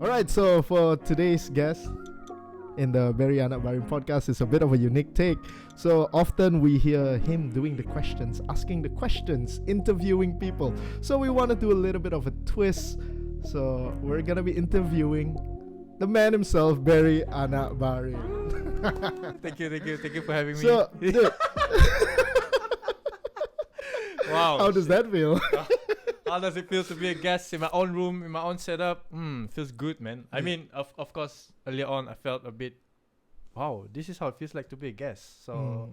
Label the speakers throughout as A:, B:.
A: Alright, so for today's guest in the Berry Anak Barim podcast, it's a bit of a unique take. So often we hear him doing the questions, asking the questions, interviewing people. So we want to do a little bit of a twist. So we're gonna be interviewing the man himself, Berry Anak Barim.
B: Thank you for having me.
A: So, dude,
B: wow.
A: how does that feel?
B: How does it feel to be a guest in my own room, in my own setup? Feels good, man. I mean, of course, earlier on, I felt a bit, wow, this is how it feels like to be a guest. So,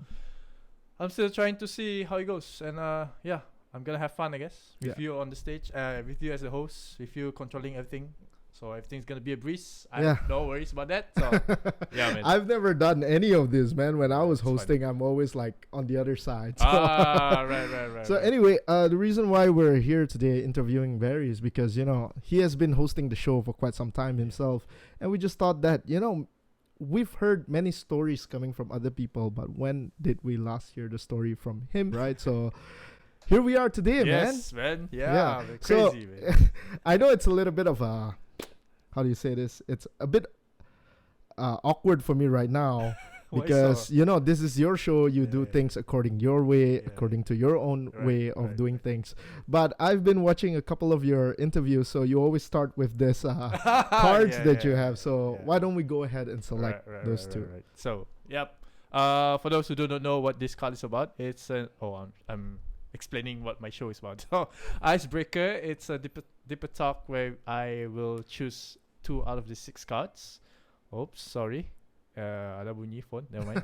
B: I'm still trying to see how it goes. And yeah, I'm going to have fun, I guess, with you on the stage, with you as a host, with you controlling everything. So everything's going to be a breeze. No worries about that. So, yeah, man.
A: I've never done any of this, man. When I was hosting, I'm always like on the other side. So.
B: Right.
A: So anyway, the reason why we're here today interviewing Barry is because, you know, he has been hosting the show for quite some time himself. And we just thought that, you know, we've heard many stories coming from other people, but when did we last hear the story from him, right? So here we are today,
B: yes, man. Yeah. Crazy,
A: so,
B: man.
A: I know it's a little bit of a... How do you say this? It's a bit awkward for me right now because, you know, this is your show. You do things according your way, according to your own way of doing things. But I've been watching a couple of your interviews, so you always start with this cards that you have. So why don't we go ahead and select those two?
B: Right. So, yep. For those who do not know what this card is about, it's I'm explaining what my show is about. So, Icebreaker, it's a deeper talk where I will choose 2 out of the 6 cards. Oops, sorry. Ada bunyi phone, never mind.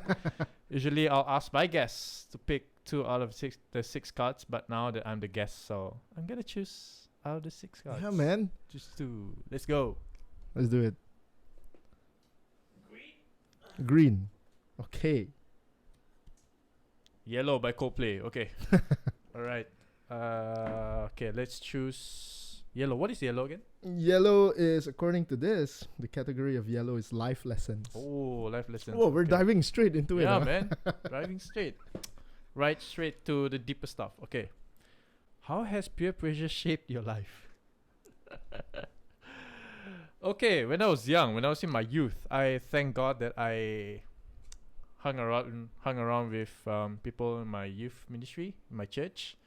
B: Usually I'll ask my guests to pick 2 out of the 6 cards, but now that I'm the guest, so I'm gonna choose out of the 6 cards.
A: Yeah, man.
B: Just 2. Let's go.
A: Let's do it. Green. Okay.
B: Yellow by Coldplay. Okay. Alright. Okay, let's choose yellow. What is yellow again?
A: Yellow is, according to this, the category of yellow is life lessons.
B: Oh, life lessons.
A: Oh, we're diving straight into it.
B: Yeah,
A: huh?
B: man. Diving straight. Right straight to the deeper stuff. Okay. How has peer pressure shaped your life? Okay, when I was young, when I was in my youth, I thank God that I hung around with people in my youth ministry, in my church.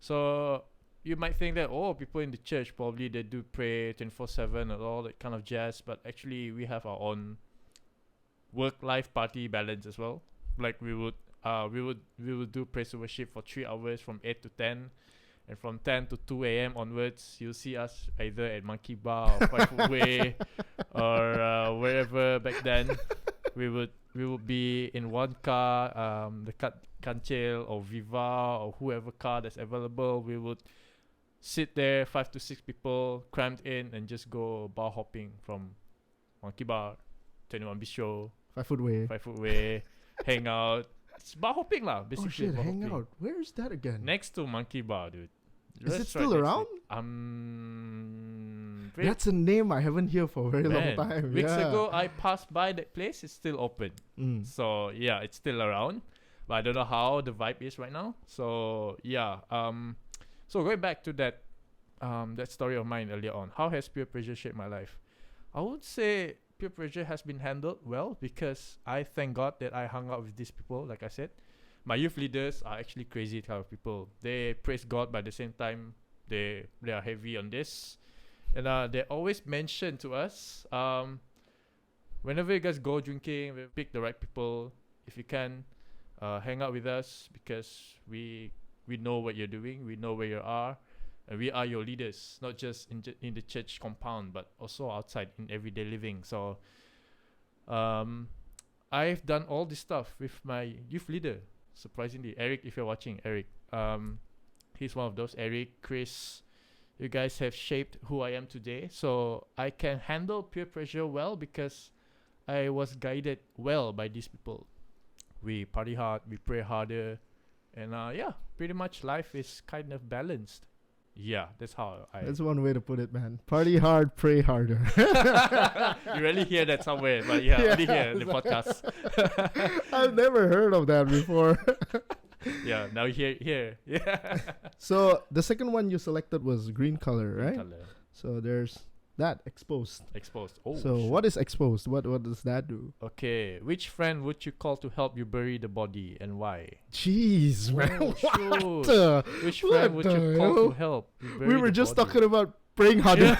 B: So you might think that, people in the church probably they do pray 24/7 and all that kind of jazz, but actually we have our own work-life party balance as well. Like we would do praise and worship for 3 hours from 8 to 10, and from 10 to 2 a.m. onwards, you'll see us either at Monkey Bar or 5 Foot Way or wherever back then. We would be in one car, the Kancil or Viva or whoever car that's available. We would sit there, 5 to 6 people crammed in, and just go bar hopping from Monkey Bar, 21 Bistro,
A: 5 Foot Way,
B: hang out. It's bar hopping lah, basically.
A: Oh shit,
B: bar
A: hang
B: hopping.
A: out. Where is that again?
B: Next to Monkey Bar, dude.
A: Is it
B: That's
A: still
B: right
A: around? That's a name I haven't heard for a very long time.
B: Weeks ago, I passed by that place. It's still open. So yeah, it's still around, but I don't know how the vibe is right now. So yeah. So going back to that story of mine earlier on, how has peer pressure shaped my life? I would say peer pressure has been handled well because I thank God that I hung out with these people. Like I said, my youth leaders are actually crazy type of people. They praise God, but at the same time, they are heavy on this. And they always mention to us, whenever you guys go drinking, we pick the right people. If you can, hang out with us because we know what you're doing. We know where you are. And we are your leaders, not just in the church compound, but also outside in everyday living. So I've done all this stuff with my youth leader. Surprisingly, Eric, if you're watching, Eric, he's one of those. Eric, Chris, you guys have shaped who I am today. So I can handle peer pressure well because I was guided well by these people. We party hard, we pray harder, and pretty much life is kind of balanced. Yeah, that's how
A: That's one way to put it, man. Party hard, pray harder.
B: You really hear that somewhere, but only here in the podcast.
A: I've never heard of that before.
B: Yeah, now you hear. Yeah.
A: So the second one you selected was green color, right?
B: Color.
A: So there's that exposed.
B: Exposed. Oh.
A: So
B: shit.
A: what is exposed? What does that do?
B: Okay. Which friend would you call to help you bury the body and why?
A: Jeez, man.
B: Oh,
A: What
B: shoot.
A: the?
B: Which
A: What
B: friend would you
A: the
B: call
A: hell?
B: to help you bury
A: We were
B: the
A: just
B: body?
A: talking about praying harder.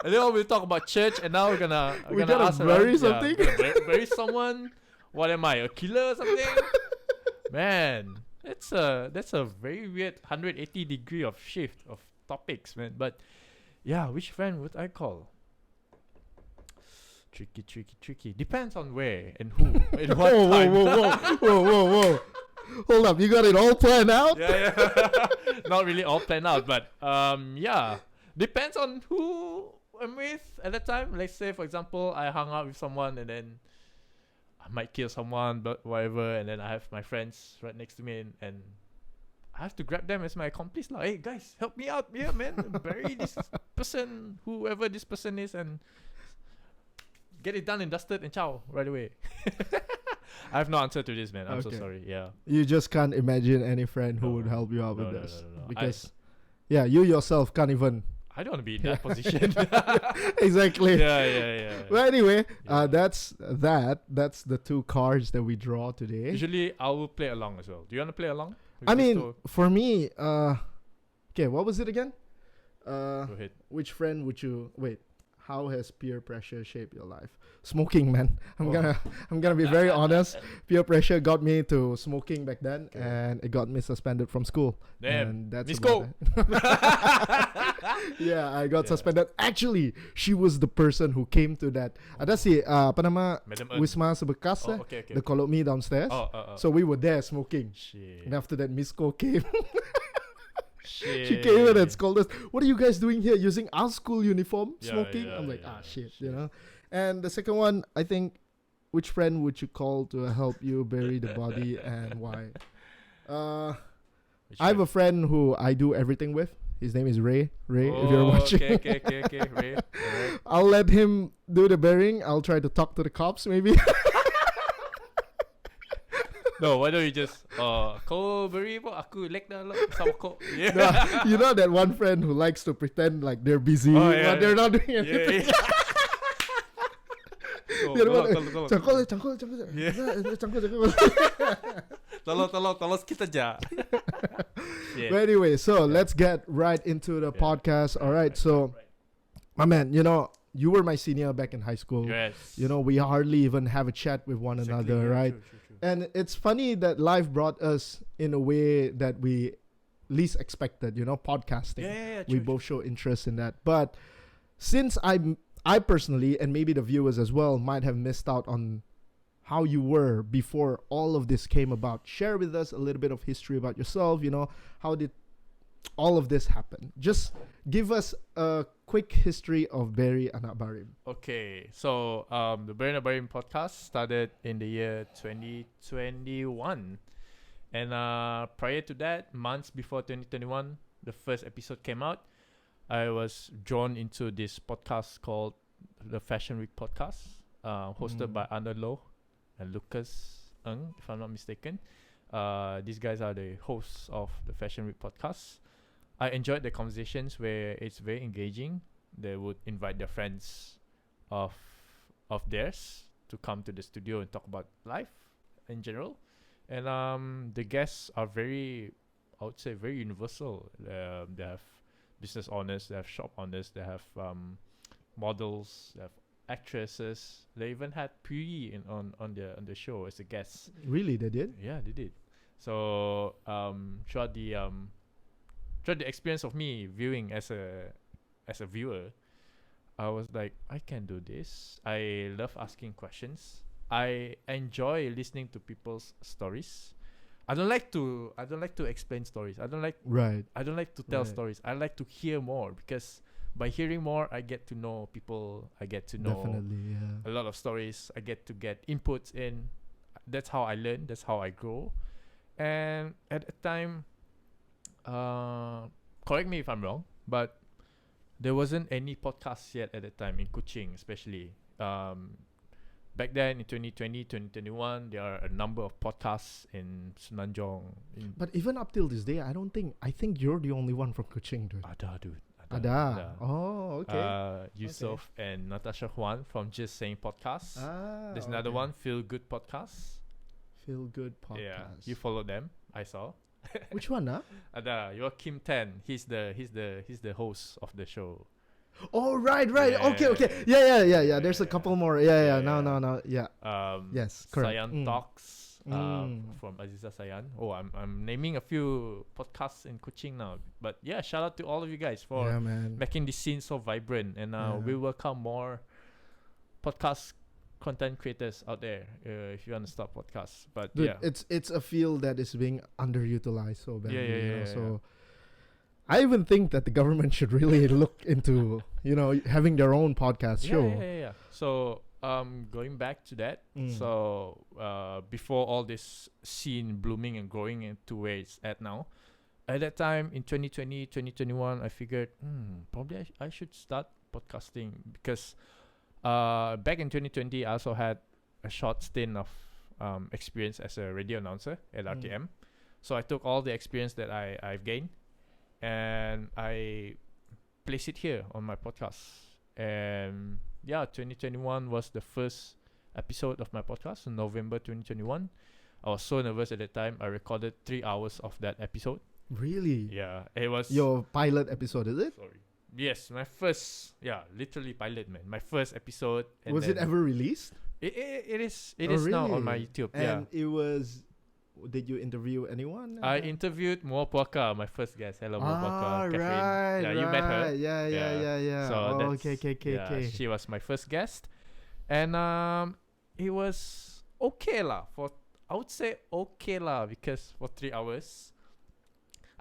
B: And then we talk about church, and now we're gonna ask
A: bury
B: around,
A: something?
B: Yeah, bury someone. What am I, a killer or something? Man, that's a very weird 180 degree of shift of topics, man. But yeah, which friend would I call? Tricky. Depends on where and who and what time.
A: Whoa. Hold up, you got it all planned out?
B: Yeah. Not really all planned out, but yeah. Depends on who I'm with at that time. Let's say, for example, I hung out with someone and then I might kill someone, but whatever, and then I have my friends right next to me and I have to grab them as my accomplice. Like, hey guys, help me out here, man. Bury this person, whoever this person is, and get it done and dusted and ciao right away. I have no answer to this, man. I'm so sorry. Yeah.
A: You just can't imagine any friend who
B: No,
A: would help you out
B: no,
A: with
B: no,
A: this.
B: no.
A: Because you yourself can't even.
B: I don't want to be in that position.
A: Exactly.
B: Yeah.
A: Well, anyway,
B: Yeah.
A: that's the two cards that we draw today.
B: Usually, I will play along as well. Do you want to play along?
A: I mean, for me, okay, what was it again?
B: Go ahead.
A: Which friend would you wait? How has peer pressure shaped your life? Smoking, man. I'm gonna be very honest. Peer pressure got me to smoking back then,
B: Okay.
A: and it got me suspended from school.
B: Damn.
A: And that's
B: Misco.
A: about it. Yeah, I got suspended. Actually, she was the person who came to that. Ada si apa nama
B: Madam Earn.
A: Wisma Sebekas,
B: Okay.
A: the colony downstairs. So we were there smoking.
B: Shit.
A: And after that, Miss Ko came.
B: Shit.
A: She came in and scolded us. What are you guys doing here using our school uniform,
B: Yeah,
A: smoking?
B: yeah,
A: I'm like,
B: yeah,
A: shit,
B: shit.
A: you know. And the second one, I think, which friend would you call to help you bury the body and why? I have a friend who I do everything with. His name is Ray. Ray, if you're watching.
B: Okay. Ray. Alright.
A: I'll let him do the burying. I'll try to talk to the cops maybe.
B: No, why don't you just kau beri po aku leg dah sama kau. Yeah.
A: No, you know that one friend who likes to pretend like they're busy,
B: Oh, yeah,
A: but they're not doing anything.
B: Yeah.
A: Dia
B: Tolong.
A: cangkul.
B: Yeah.
A: Cangkul.
B: Tolong sikit aja. Shit.
A: But anyway, so let's get right into the podcast. All right, so my man, you know, you were my senior back in high school.
B: Yes.
A: You know, we hardly even have a chat with one
B: Exactly,
A: another,
B: yeah,
A: right?
B: True.
A: And it's funny that life brought us in a way that we least expected, you know, podcasting.
B: Yeah.
A: We both show interest in that. But since I personally, and maybe the viewers as well, might have missed out on how you were before all of this came about. Share with us a little bit of history about yourself. You know, how did all of this happen? Just give us a quick history of Barry Anak Barim.
B: Okay, so the Burnouts podcast started in the year 2021, and prior to that, months before 2021, the first episode came out. I was drawn into this podcast called the Fashion Week Podcast, hosted by Anna Loh and Lucas Ng, if I'm not mistaken. These guys are the hosts of the Fashion Week Podcast. I enjoyed the conversations where it's very engaging. They would invite their friends of theirs to come to the studio and talk about life in general. And the guests are very, I would say, very universal. They have business owners, they have shop owners, they have models, they have actresses. They even had Puri on the show as a guest.
A: Really, they did?
B: Yeah, they did. So throughout the experience of me viewing as a viewer, I was like, I can do this. I love asking questions. I enjoy listening to people's stories. I don't like to explain stories. I don't like to tell stories. I like to hear more, because by hearing more, I get to know people. I get to know a lot of stories. I get to get inputs in. That's how I learn. That's how I grow. And at the time, correct me if I'm wrong, but there wasn't any podcasts yet at the time in Kuching, especially. Back then in 2020, 2021, there are a number of podcasts in Semenanjung.
A: But even up till this day, I think you're the only one from Kuching, dude.
B: Ada.
A: Ada. Oh, okay.
B: Yusuf and Natasha Juan from Just Saying Podcast. There's another one, Feel Good Podcast.
A: Feel Good Podcast.
B: Yeah, you follow them. I saw.
A: Which one, huh?
B: Ada, you're Kim Tan. He's the host of the show.
A: Oh, right. Okay. Yeah. There's a couple more. Yeah. No. Yeah. Yes, correct.
B: Sayan Talks from Aziza Sayan. Oh, I'm naming a few podcasts in Kuching now. But yeah, shout out to all of you guys for making this scene so vibrant. And we welcome more podcast content creators out there if you want to start podcasts. But
A: dude, it's a field that is being underutilized so badly. So I even think that the government should really look into having their own podcast show.
B: Yeah. So going back to that, so before all this scene blooming and growing into where it's at now, at that time in 2020, 2021, I figured probably I should start podcasting because back in 2020, I also had a short stint of experience as a radio announcer at RTM. So I took all the experience that I've gained and I place it here on my podcast. And 2021 was the first episode of my podcast in November 2021. I was so nervous at that time. I recorded 3 hours of that episode.
A: Really?
B: Yeah, it was
A: your pilot episode, is it?
B: Sorry. Yes, my first, literally pilot, man. My first episode. And
A: was it ever released?
B: It is really? Now on my YouTube.
A: And it was. Did you interview anyone?
B: I interviewed Mo Puaka, my first guest. Hello, Mo Puaka, Catherine.
A: Right.
B: Yeah, you met her.
A: Yeah.
B: So
A: okay.
B: She was my first guest, and it was okay lah. I would say okay lah because for 3 hours.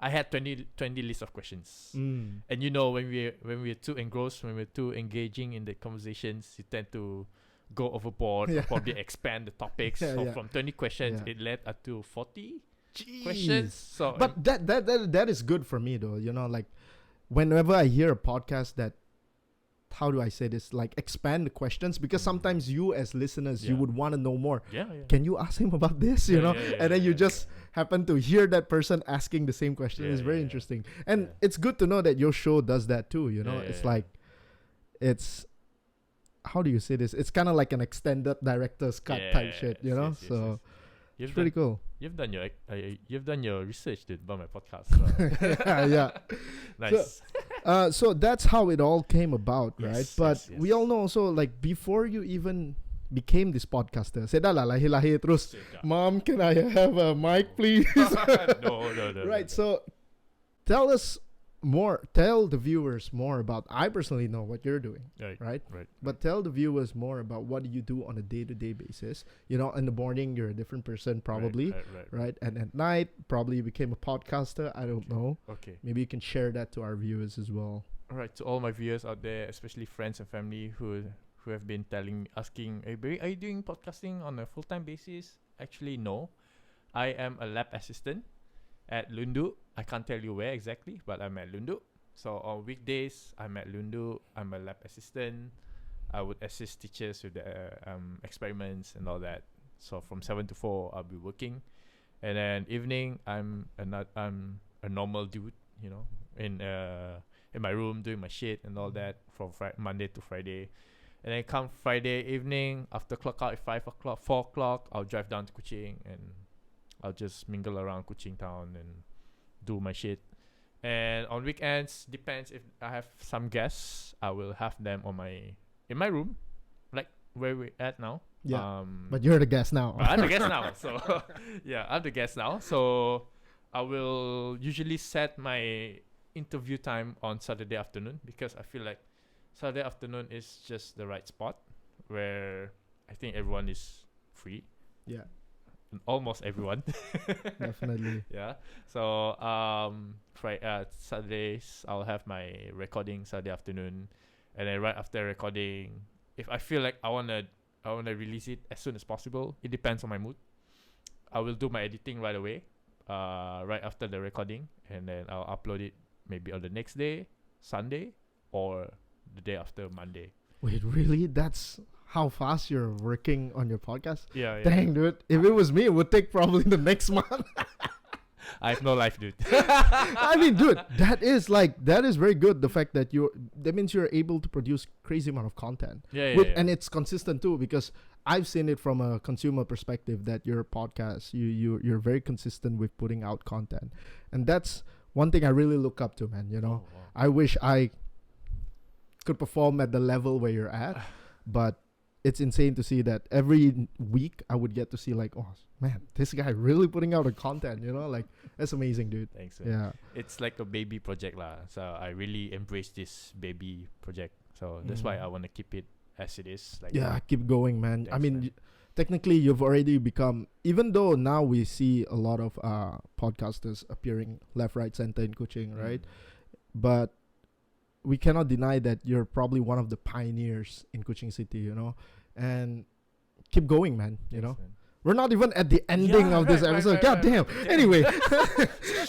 B: I had 20 lists of questions. And when we're too engrossed, when we're too engaging in the conversations, you tend to go overboard or probably expand the topics. From 20 questions, it led up to 40 questions. So
A: but that is good for me though. Like whenever I hear a podcast that, how do I say this? Like expand the questions because sometimes you as listeners, you would want to know more. Can you ask him about this? And then you just happen to hear that person asking the same question. It's very interesting. And it's good to know that your show does that too. It's like, it's, how do you say this? It's kind of like an extended director's cut type shit, so it's pretty cool.
B: You've done your research, dude, about my podcast. So.
A: Yeah.
B: Nice.
A: So that's how it all came about, right? But we all know also, like, before you even became this podcaster, seda lah lahi terus, Mom, can I have a mic, please?
B: No.
A: Right. So tell the viewers more about. I personally know what you're doing, right? But tell the viewers more about what you do on a day-to-day basis. In the morning you're a different person, probably, right? And at night, probably you became a podcaster. I don't know.
B: Okay.
A: Maybe you can share that to our viewers as well.
B: All right, to all my viewers out there, especially friends and family who have been asking, hey, Barry, are you doing podcasting on a full-time basis? Actually, no. I am a lab assistant at Lundu. I can't tell you where exactly, but I'm at Lundu. So on weekdays, I'm at Lundu. I'm a lab assistant. I would assist teachers with the experiments and all that. So from 7 to 4, I'll be working. And then evening, I'm a normal dude, in my room doing my shit and all that from Monday to Friday. And then come Friday evening, after clock out at 5 o'clock, 4 o'clock, I'll drive down to Kuching and I'll just mingle around Kuching town and do my shit. And on weekends, depends if I have some guests, I will have them in my room, like where we're at now.
A: Yeah. But you're the guest now.
B: I'm the guest now. So I'm the guest now. So I will usually set my interview time on Saturday afternoon because I feel like Saturday afternoon is just the right spot where I think everyone is free.
A: Yeah.
B: Almost everyone.
A: Definitely.
B: Yeah. So Saturdays I'll have my recording Saturday afternoon, and then right after recording, if I feel like I wanna release it as soon as possible, it depends on my mood. I will do my editing right away, right after the recording, and then I'll upload it maybe on the next day, Sunday, or the day after, Monday.
A: Wait, really? That's how fast you're working on your podcast?
B: Yeah.
A: Dang, dude. If it was me, it would take probably the next month.
B: I have no life, dude.
A: I mean, dude, that is very good. The fact that that means you're able to produce crazy amount of content.
B: Yeah.
A: And it's consistent too, because I've seen it from a consumer perspective that your podcast, you're very consistent with putting out content, and that's one thing I really look up to, man. You know,
B: Oh, wow.
A: I wish I could perform at the level where you're at, but it's insane to see that every week I would get to see like, oh man, this guy really putting out a content, you know, like that's amazing, dude.
B: Thanks, man.
A: Yeah.
B: It's like a baby project lah. So I really embrace this baby project. So that's why I want to keep it as it is. Like
A: Yeah, keep going, man.
B: Thanks,
A: I mean,
B: man.
A: technically you've already become, even though now we see a lot of podcasters appearing left, right, center in Kuching, right? But we cannot deny that you're probably one of the pioneers in Kuching City, you know, and keep going, man. You know,
B: man.
A: we're not even at the ending of this episode. God damn. Anyway,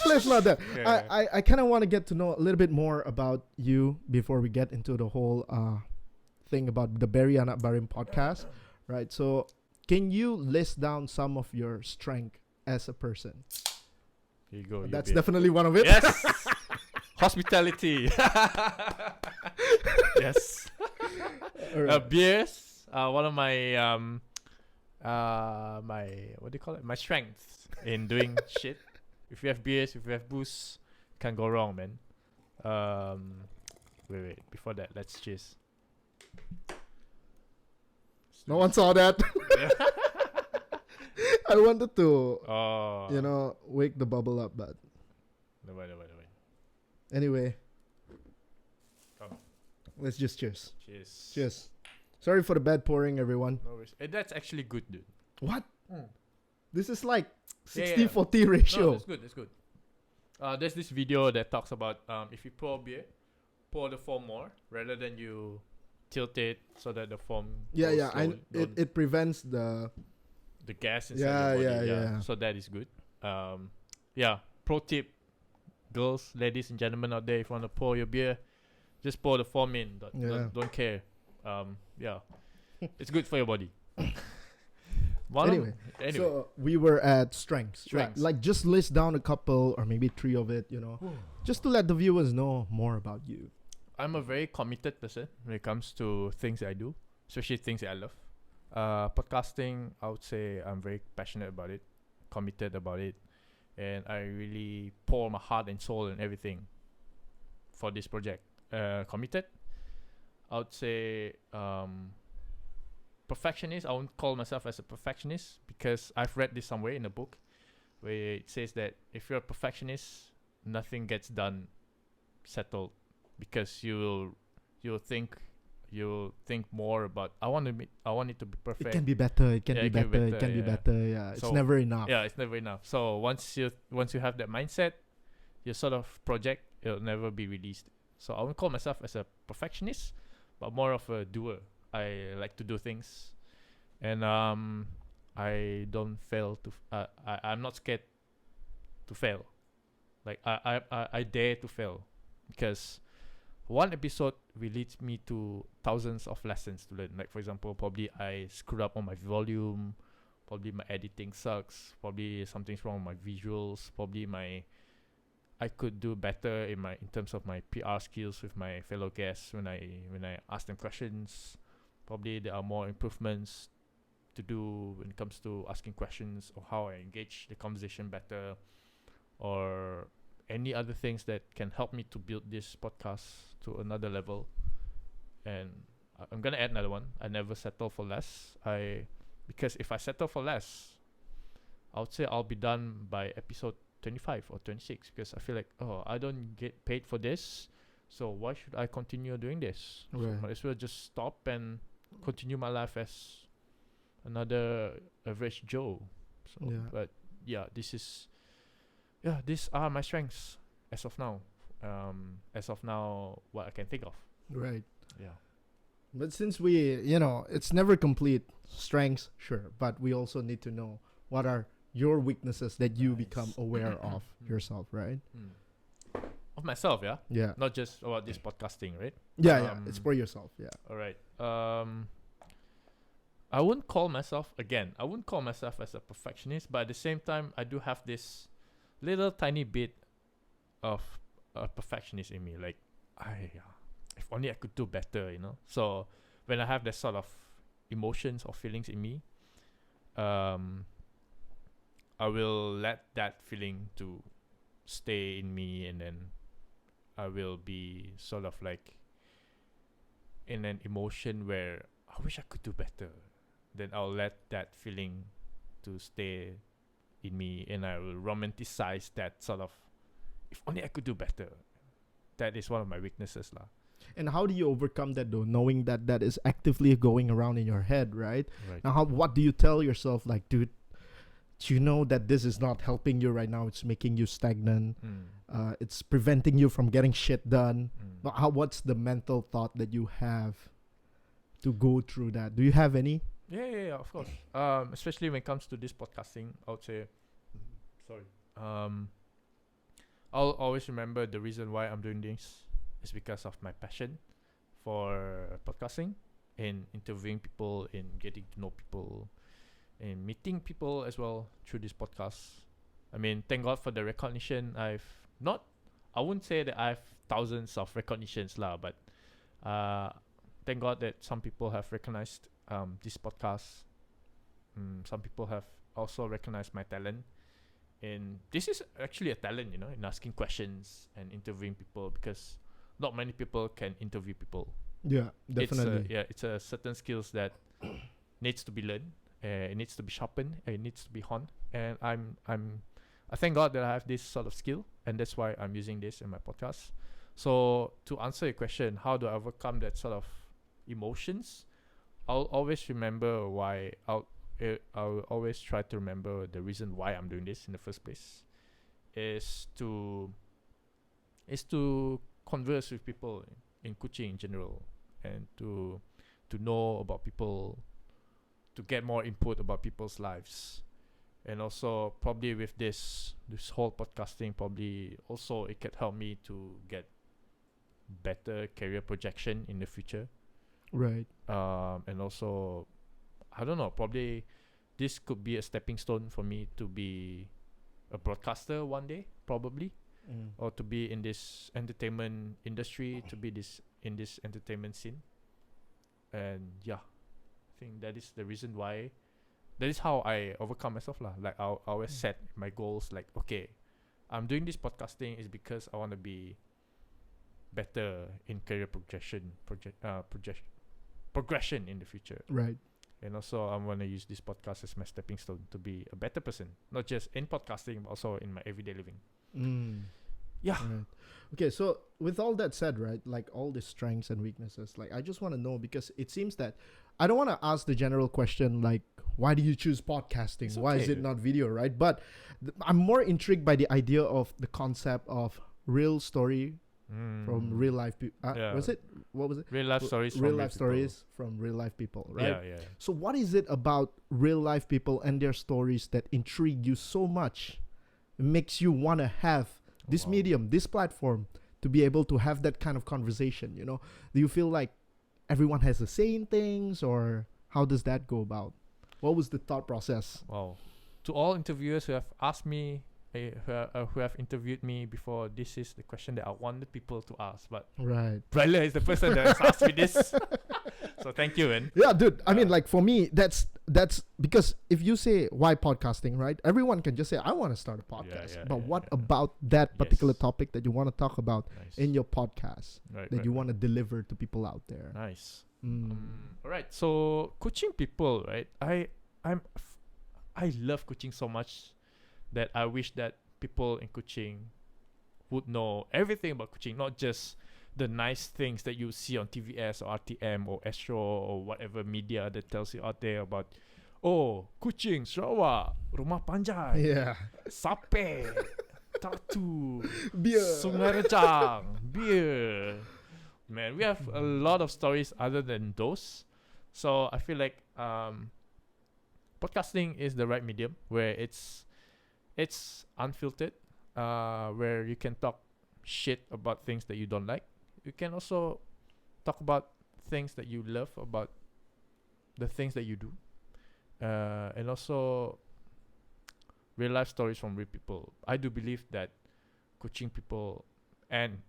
A: let's not that. I kind of want to get to know a little bit more about you before we get into the whole thing about the Berry Anak Barim podcast, right? So, can you list down some of your strength as a person?
B: Here you go.
A: That's definitely one of it.
B: Yes. Hospitality. Yes.
A: Alright.
B: Beers. One of my my what do you call it? My strengths in doing shit. If you have beers, if you have booze, can't go wrong, man. Wait. Before that, let's cheers.
A: No one saw that. I wanted to, you know, wake the bubble up, but
B: No.
A: anyway,
B: Come.
A: let's just cheers.
B: Cheers.
A: Cheers. Sorry for the bad pouring, everyone.
B: No worries. That's actually good, dude.
A: What? This is like
B: Yeah,
A: 60-40 ratio.
B: No, that's good. There's this video that talks about if you pour beer, pour the foam more rather than you tilt it so that the foam goes slowly.
A: It prevents the
B: gas inside your body.
A: Yeah.
B: So that is good. Pro tip, girls, ladies and gentlemen out there, if you want to pour your beer, just pour the foam in. Don't care. It's good for your body.
A: Anyway, so we were at strengths. Like just list down a couple or maybe 3 of it, you know, just to let the viewers know more about you.
B: I'm a very committed person when it comes to things that I do, especially things that I love. Podcasting, I would say I'm very passionate about it, committed about it, and I really pour my heart and soul and everything for this project. Committed, I would say perfectionist. I won't call myself as a perfectionist because I've read this somewhere in a book where it says that if you're a perfectionist, nothing gets done settled because you'll think more about I want it to be perfect.
A: It can be better. It can be better. Yeah, it's never enough.
B: Yeah, it's never enough. So once you have that mindset, your sort of project, it'll never be released. So I won't call myself as a perfectionist, but more of a doer. I like to do things, and I don't fail to. I'm not scared to fail. Like I dare to fail, because one episode will lead me to thousands of lessons to learn. Like for example, probably I screwed up on my volume, probably my editing sucks, probably something's wrong with my visuals, probably I could do better in terms of my PR skills with my fellow guests when I ask them questions. Probably there are more improvements to do when it comes to asking questions or how I engage the conversation better, or any other things that can help me to build this podcast to another level. And I'm gonna add another one. I never settle for less. Because if I settle for less, I would say I'll be done by episode 25 or 26, because I feel like, I don't get paid for this, so why should I continue doing this?
A: Right.
B: So might as well just stop and continue my life as another average Joe. So, but yeah, these are my strengths as of now. What I can think of.
A: Right.
B: Yeah.
A: But since it's never complete. Strengths, sure, but we also need to know what are your weaknesses that you become aware of yourself, right?
B: Of myself, yeah?
A: Yeah.
B: Not just about this podcasting, right?
A: Yeah, it's for yourself, yeah.
B: All right. I wouldn't call myself as a perfectionist, but at the same time, I do have this little tiny bit of a perfectionist in me. Like, if only I could do better, you know. So when I have that sort of emotions or feelings in me, I will let that feeling to stay in me, and then I will be sort of like in an emotion where I wish I could do better. Then I'll let that feeling to stay in me, and I will romanticize that sort of, if only I could do better. That is one of my weaknesses lah.
A: And how do you overcome that though, knowing that that is actively going around in your head, right?
B: Right.
A: Now, what do you tell yourself? Like, dude, you know that this is not helping you right now. It's making you stagnant. It's preventing you from getting shit done. But what's the mental thought that you have to go through that? Do you have any?
B: Yeah, of course. Especially when it comes to this podcasting, I would say, sorry. I'll always remember the reason why I'm doing this is because of my passion for podcasting and interviewing people and getting to know people and meeting people as well through this podcast. I mean, thank God for the recognition. I wouldn't say that I have thousands of recognitions lah, but thank God that some people have recognized this podcast. Some people have also recognized my talent. And this is actually a talent, you know, in asking questions and interviewing people, because not many people can interview people.
A: Yeah, definitely.
B: It's a certain skills that needs to be learned. It needs to be sharpened. It needs to be honed. And I thank God that I have this sort of skill, and that's why I'm using this in my podcast. So to answer your question, how do I overcome that sort of emotions? I'll always remember why. I'll always try to remember the reason why I'm doing this in the first place. Is to converse with people in Kuching in general, and to know about people, to get more input about people's lives. And also probably with this whole podcasting, probably also it could help me to get better career projection in the future.
A: Right.
B: And also, I don't know, probably this could be a stepping stone for me to be a broadcaster one day, probably, or to be in this entertainment industry, to be in this entertainment scene. And yeah, I think that is the reason why. That is how I overcome myself lah. Like I always set my goals. Like, okay, I'm doing this podcasting is because I want to be better in career progression in the future.
A: Right.
B: And also, I want to use this podcast as my stepping stone to be a better person, not just in podcasting, but also in my everyday living. Yeah.
A: Right. Okay, so with all that said, right, like all the strengths and weaknesses, like I just want to know, because it seems that I don't want to ask the general question like, why do you choose podcasting?
B: It's
A: why
B: okay,
A: is it
B: dude.
A: not video, right? But I'm more intrigued by the idea of the concept of real story from real life people.
B: Yeah.
A: What was it?
B: Real life stories.
A: Real
B: from
A: life
B: people.
A: stories from real life people, right?
B: Yeah.
A: So what is it about real life people and their stories that intrigue you so much? It makes you want to have this medium, this platform, to be able to have that kind of conversation, you know? Do you feel like everyone has the same things, or how does that go about? What was the thought process?
B: Wow. To all interviewers who have asked me, who have interviewed me before, this is the question that I wanted people to ask. But
A: Right.
B: Bryler is the person that has asked me this. So thank you, man.
A: Yeah, dude. I mean, like for me, that's because if you say why podcasting, right? Everyone can just say, I want to start a podcast. But what about that particular topic that you want to talk about in your podcast that you want to deliver to people out there?
B: Nice. All right. So Kuching people, right? I love Kuching so much that I wish that people in Kuching would know everything about Kuching, not just the nice things that you see on TVS or RTM or Astro or whatever media that tells you out there about, oh, Kuching, Sarawak, rumah panjai,
A: Yeah.
B: sape, tattoo,
A: Beer.
B: Sungai Rajang, beer. Man, we have a lot of stories other than those. So I feel like podcasting is the right medium where it's unfiltered, where you can talk shit about things that you don't like. You can also talk about things that you love, about the things that you do, and also real life stories from real people. I do believe that Kuching people and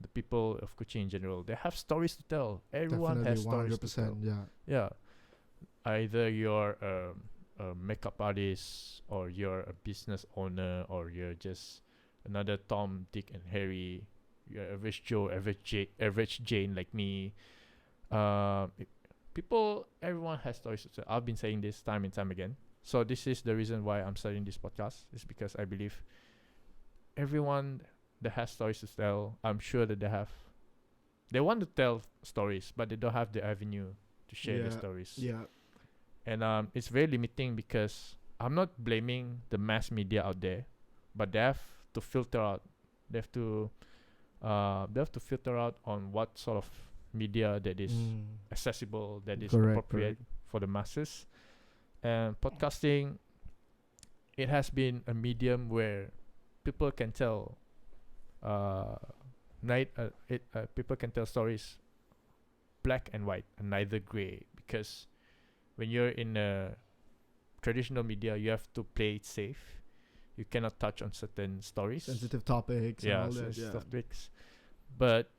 B: the people of Kuching in general, they have stories to tell. Everyone
A: Definitely,
B: has stories to tell.
A: 100%. Yeah.
B: Yeah, either you're a makeup artist, or you're a business owner, or you're just another Tom, Dick, and Harry. You're average Joe, average Jane like me. People, everyone has stories to tell. I've been saying this time and time again. So this is the reason why I'm starting this podcast. Is because I believe everyone that has stories to tell, I'm sure that they want to tell stories, but they don't have the avenue to share the stories.
A: Yeah.
B: And it's very limiting, because I'm not blaming the mass media out there, but they have to filter out. They have to filter out on what sort of media that is accessible, that is appropriate for the masses. And podcasting, it has been a medium where people can tell people can tell stories black and white and neither gray, because when you're in a traditional media, you have to play it safe. You cannot touch on certain stories,
A: sensitive topics, and all that.
B: Sensitive topics. But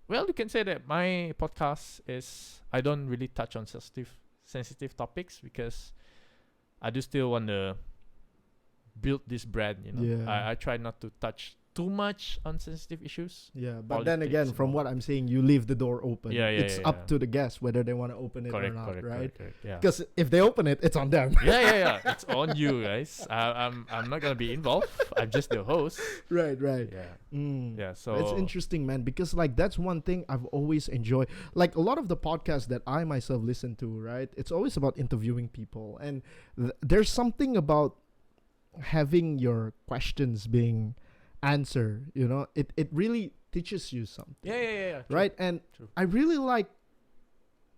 B: well, you can say that my podcast is, I don't really touch on sensitive topics, because I do still want to build this brand, you know.
A: Yeah.
B: I try not to touch too much on sensitive issues.
A: Yeah, but then again, from what I'm saying, you leave the door open. It's up to the guests whether they want to open it or not, right? Because if they open it, it's on them.
B: Yeah. It's on you guys. I'm not gonna be involved. I'm just the host.
A: Right.
B: Yeah. Yeah. So
A: it's interesting, man, because like that's one thing I've always enjoyed. Like a lot of the podcasts that I myself listen to, right? It's always about interviewing people, and there's something about having your questions being answered. You know, it really teaches you something.
B: Yeah.
A: Right, and I really like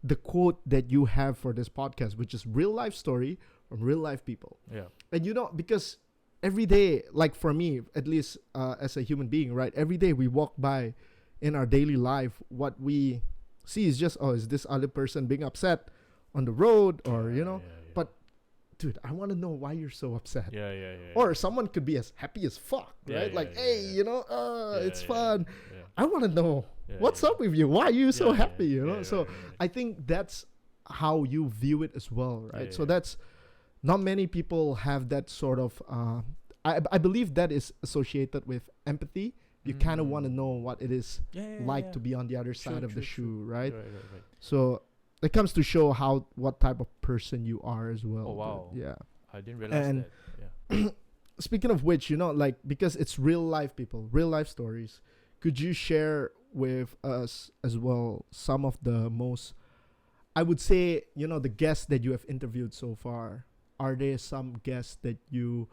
A: the quote that you have for this podcast, which is real life story from real life people.
B: Yeah.
A: And you know, because every day, like for me, at least as a human being, right? Every day we walk by in our daily life, what we see is just, is this other person being upset on the road, or you know? But dude, I want to know why you're so upset.
B: Yeah.
A: Or someone could be as happy as fuck, right? You know, it's fun. I want to know what's up with you. Why are you so happy? You know. So I think that's how you view it as well, right? So that's not many people have that sort of. I believe that is associated with empathy. You kind of want to know what it is like to be on the other side of the shoe, right? Right. So it comes to show what type of person you are as well.
B: Oh wow!
A: Yeah,
B: I didn't realize that. Yeah.
A: Speaking of which, you know, like because it's real life people, real life stories. Could you share with us as well some of the most, I would say, you know, the guests that you have interviewed so far? Are there some guests that you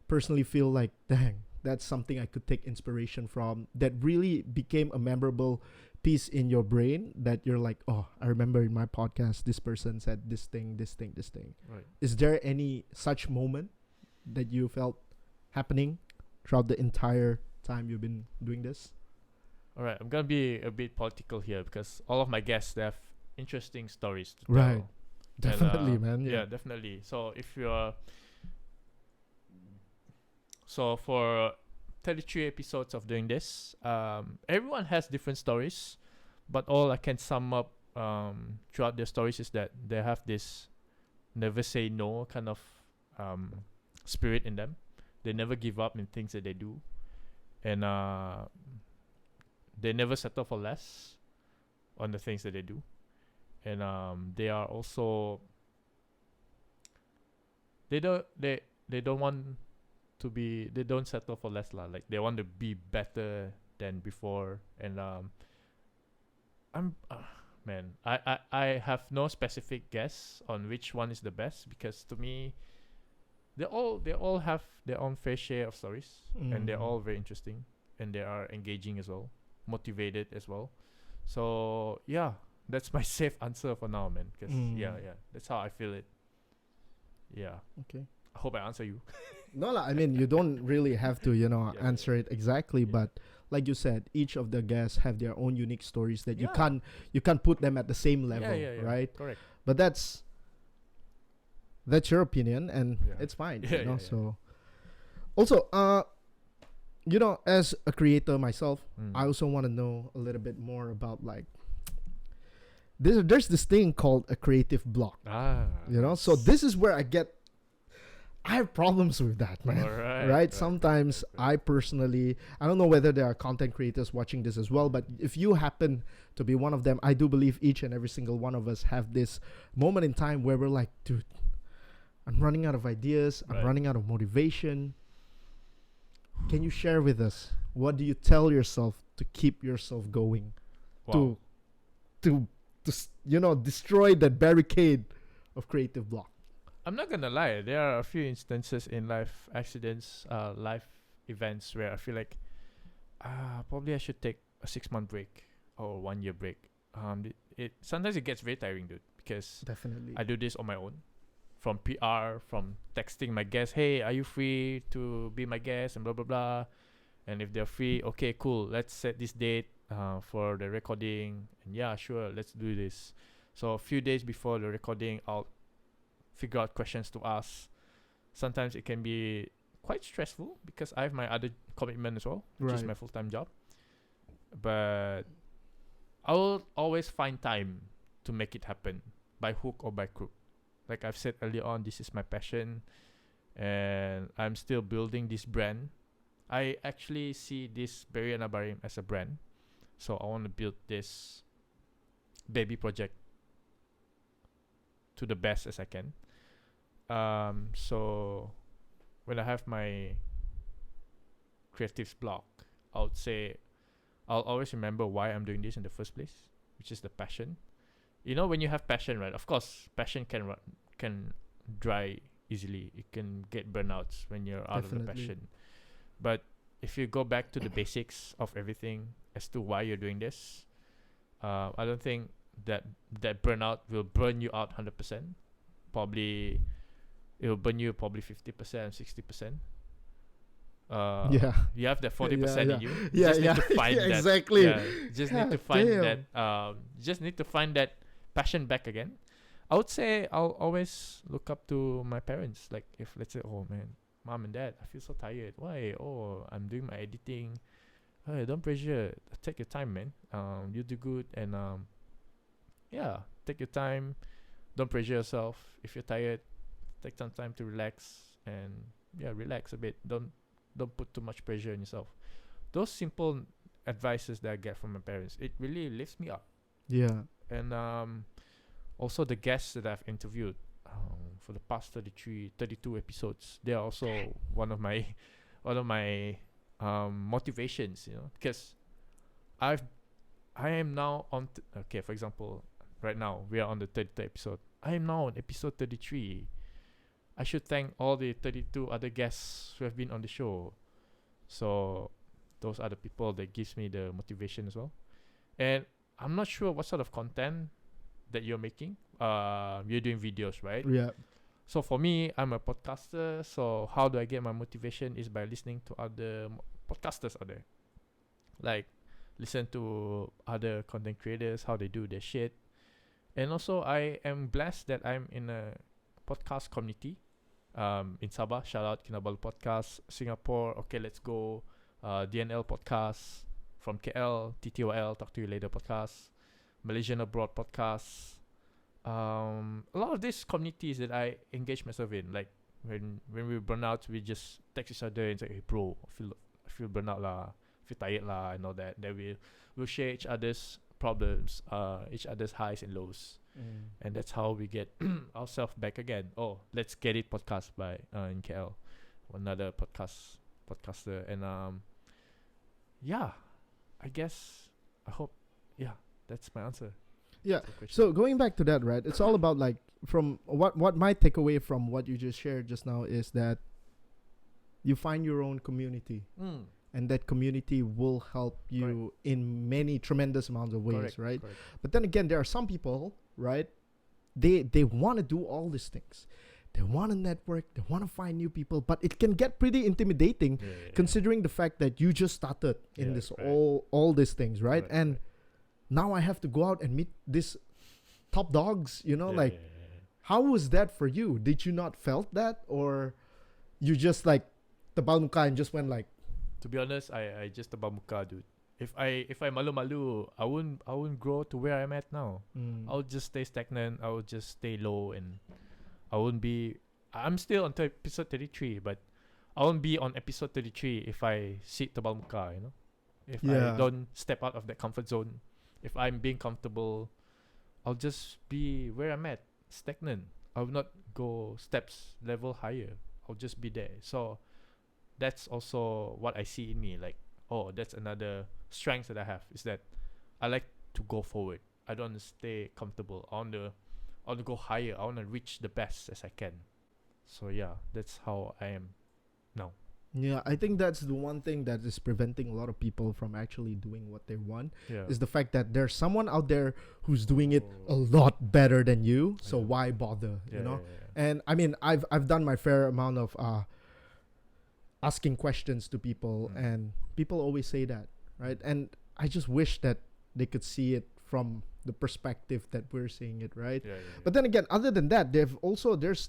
A: personally feel like, dang, that's something I could take inspiration from, that really became a memorable piece in your brain, that you're like, oh, I remember in my podcast this person said this thing.
B: Right.
A: Is there any such moment that you felt happening throughout the entire time you've been doing this?
B: All right, I'm gonna be a bit political here, because all of my guests, they have interesting stories to
A: right
B: tell.
A: Definitely, man.
B: Yeah, definitely. So if you're for 33 episodes of doing this, everyone has different stories, but all I can sum up throughout their stories is that they have this never say no kind of spirit in them. They never give up in things that they do, and they never settle for less on the things that they do. And they are also, they don't want to be, they don't settle for less lah. Like they want to be better than before. And I have no specific guess on which one is the best, because to me, they all have their own fair share of stories, and they're all very interesting, and they are engaging as well, motivated as well. So yeah, that's my safe answer for now, man. Because that's how I feel it. Yeah.
A: Okay.
B: I hope I answer you.
A: No, I mean, you don't really have to, answer it exactly, but like you said, each of the guests have their own unique stories that you can't put them at the same level, right?
B: Correct.
A: But that's that's your opinion, and it's fine. So also, as a creator myself, I also want to know a little bit more about like there's this thing called a creative block. So this is where I have problems with that, man. Right? Sometimes I personally, I don't know whether there are content creators watching this as well, but if you happen to be one of them, I do believe each and every single one of us have this moment in time where we're like, dude, I'm running out of ideas. I'm running out of motivation. Can you share with us, what do you tell yourself to keep yourself going? To destroy that barricade of creative block?
B: I'm not gonna lie, there are a few instances in life accidents, life events where I feel like probably I should take a 6-month break or 1-year break. Sometimes it gets very tiring, dude, because
A: definitely
B: I do this on my own, from PR, from texting my guests, hey, are you free to be my guest, and blah blah blah. And if they're free, okay, cool, let's set this date for the recording, and yeah, sure, let's do this. So a few days before the recording, I'll figure out questions to ask. Sometimes it can be quite stressful because I have my other commitment as well, which is my full-time job. But I will always find time to make it happen, by hook or by crook. Like I've said earlier on, this is my passion, and I'm still building this brand. I actually see this Beri Anabarim as a brand, so I want to build this baby project to the best as I can. So when I have my creatives block, I would say I'll always remember why I'm doing this in the first place, which is the passion. When you have passion, right? Of course, passion can dry easily. It can get burnouts when you're out of the passion. But if you go back to the basics of everything as to why you're doing this, I don't think that burnout will burn you out 100%. Probably it will burn you probably 50%, 60%. You have that 40% in you. You just need to find that.
A: Exactly.
B: Just need to find that. Just need to find that passion back again. I would say I'll always look up to my parents. Like if let's say, oh man, mom and dad, I feel so tired. Why? Oh, I'm doing my editing. Hey, don't pressure. Take your time, man. You do good, and take your time. Don't pressure yourself. If you're tired, take some time to relax, and relax a bit. Don't put too much pressure on yourself. Those simple advices that I get from my parents, it really lifts me up. And also the guests that I've interviewed for the past 32 episodes, they are also one of my motivations, because I am now on for example, right now we are on the 33rd episode. I am now on episode 33. I should thank all the 32 other guests who have been on the show. So those are the people that gives me the motivation as well. And I'm not sure what sort of content that you're making. You're doing videos, right?
A: Yeah.
B: So for me, I'm a podcaster. So how do I get my motivation is by listening to other podcasters out there. Like listen to other content creators, how they do their shit. And also I am blessed that I'm in a podcast community. In Sabah, shout out Kinabalu Podcast. Singapore, Okay Let's Go. DNL Podcast. From KL, TTOL, Talk to You Later Podcast. Malaysian Abroad Podcast. A lot of these communities that I engage myself in, like when we burn out, we just text each other and say, hey bro, I feel burn out lah, I feel tired lah, and all that. Then we'll share each other's problems, each other's highs and lows. And that's how we get ourselves back again. Oh, Let's Get It podcast by in KL, another podcaster, and I guess I hope that's my answer.
A: So going back to that, right? It's all about like from what my takeaway from what you just shared just now is that you find your own community, and that community will help you in many tremendous amounts of ways, right?
B: Correct.
A: But then again, there are some people, right? They want to do all these things. They want to network. They want to find new people, but it can get pretty intimidating, considering the fact that you just started in this all these things, right? And now I have to go out and meet these top dogs, How was that for you? Did you not felt that, or you just like tebal muka and just went like?
B: To be honest, I just tebal muka, dude. If I malu-malu, I wouldn't grow to where I'm at now. I'll just stay stagnant. I would just stay low, and I wouldn't be. I'm still on episode 33, but I won't be on episode 33 if I sit tebal muka, you know. If I don't step out of that comfort zone, if I'm being comfortable, I'll just be where I'm at, stagnant. I will not go steps level higher. I'll just be there. So that's also what I see in me. Like, oh, that's another strength that I have, is that I like to go forward. I don't want to stay comfortable. I want to go higher. I want to reach the best as I can. So yeah, that's how I am now.
A: Yeah, I think that's the one thing that is preventing a lot of people from actually doing what they want,
B: Yeah.
A: is the fact that there's someone out there who's doing it a lot better than you. So why bother?
B: Yeah,
A: you know.
B: yeah.
A: And I mean, I've done my fair amount of asking questions to people, and people always say that, right? And I just wish that they could see it from the perspective that we're seeing it, right?
B: Yeah.
A: But then again, other than that, there's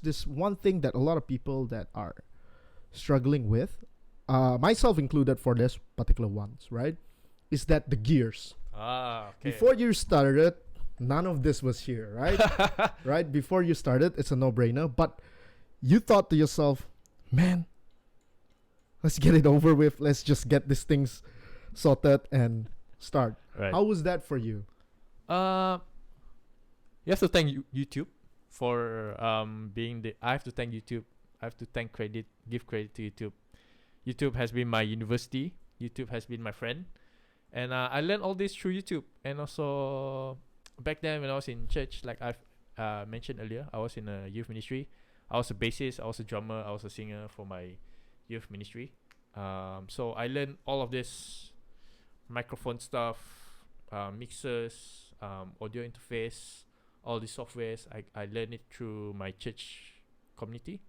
A: this one thing that a lot of people that are struggling with, myself included for this particular ones, right? Is that the gears.
B: Okay.
A: Before you started, none of this was here, right? Right? Before you started, it's a no-brainer. But you thought to yourself, man, let's get it over with. Let's just get these things sorted and start.
B: Right.
A: How was that for you?
B: You have to thank YouTube for being the. I have to thank YouTube. I have to give credit to YouTube. YouTube has been my university. YouTube has been my friend, and I learned all this through YouTube. And also, back then when I was in church, like I've mentioned earlier, I was in a youth ministry. I was a bassist. I was a drummer. I was a singer for my youth ministry. So I learned all of this microphone stuff, mixers, audio interface, all the softwares. I learned it through my church community.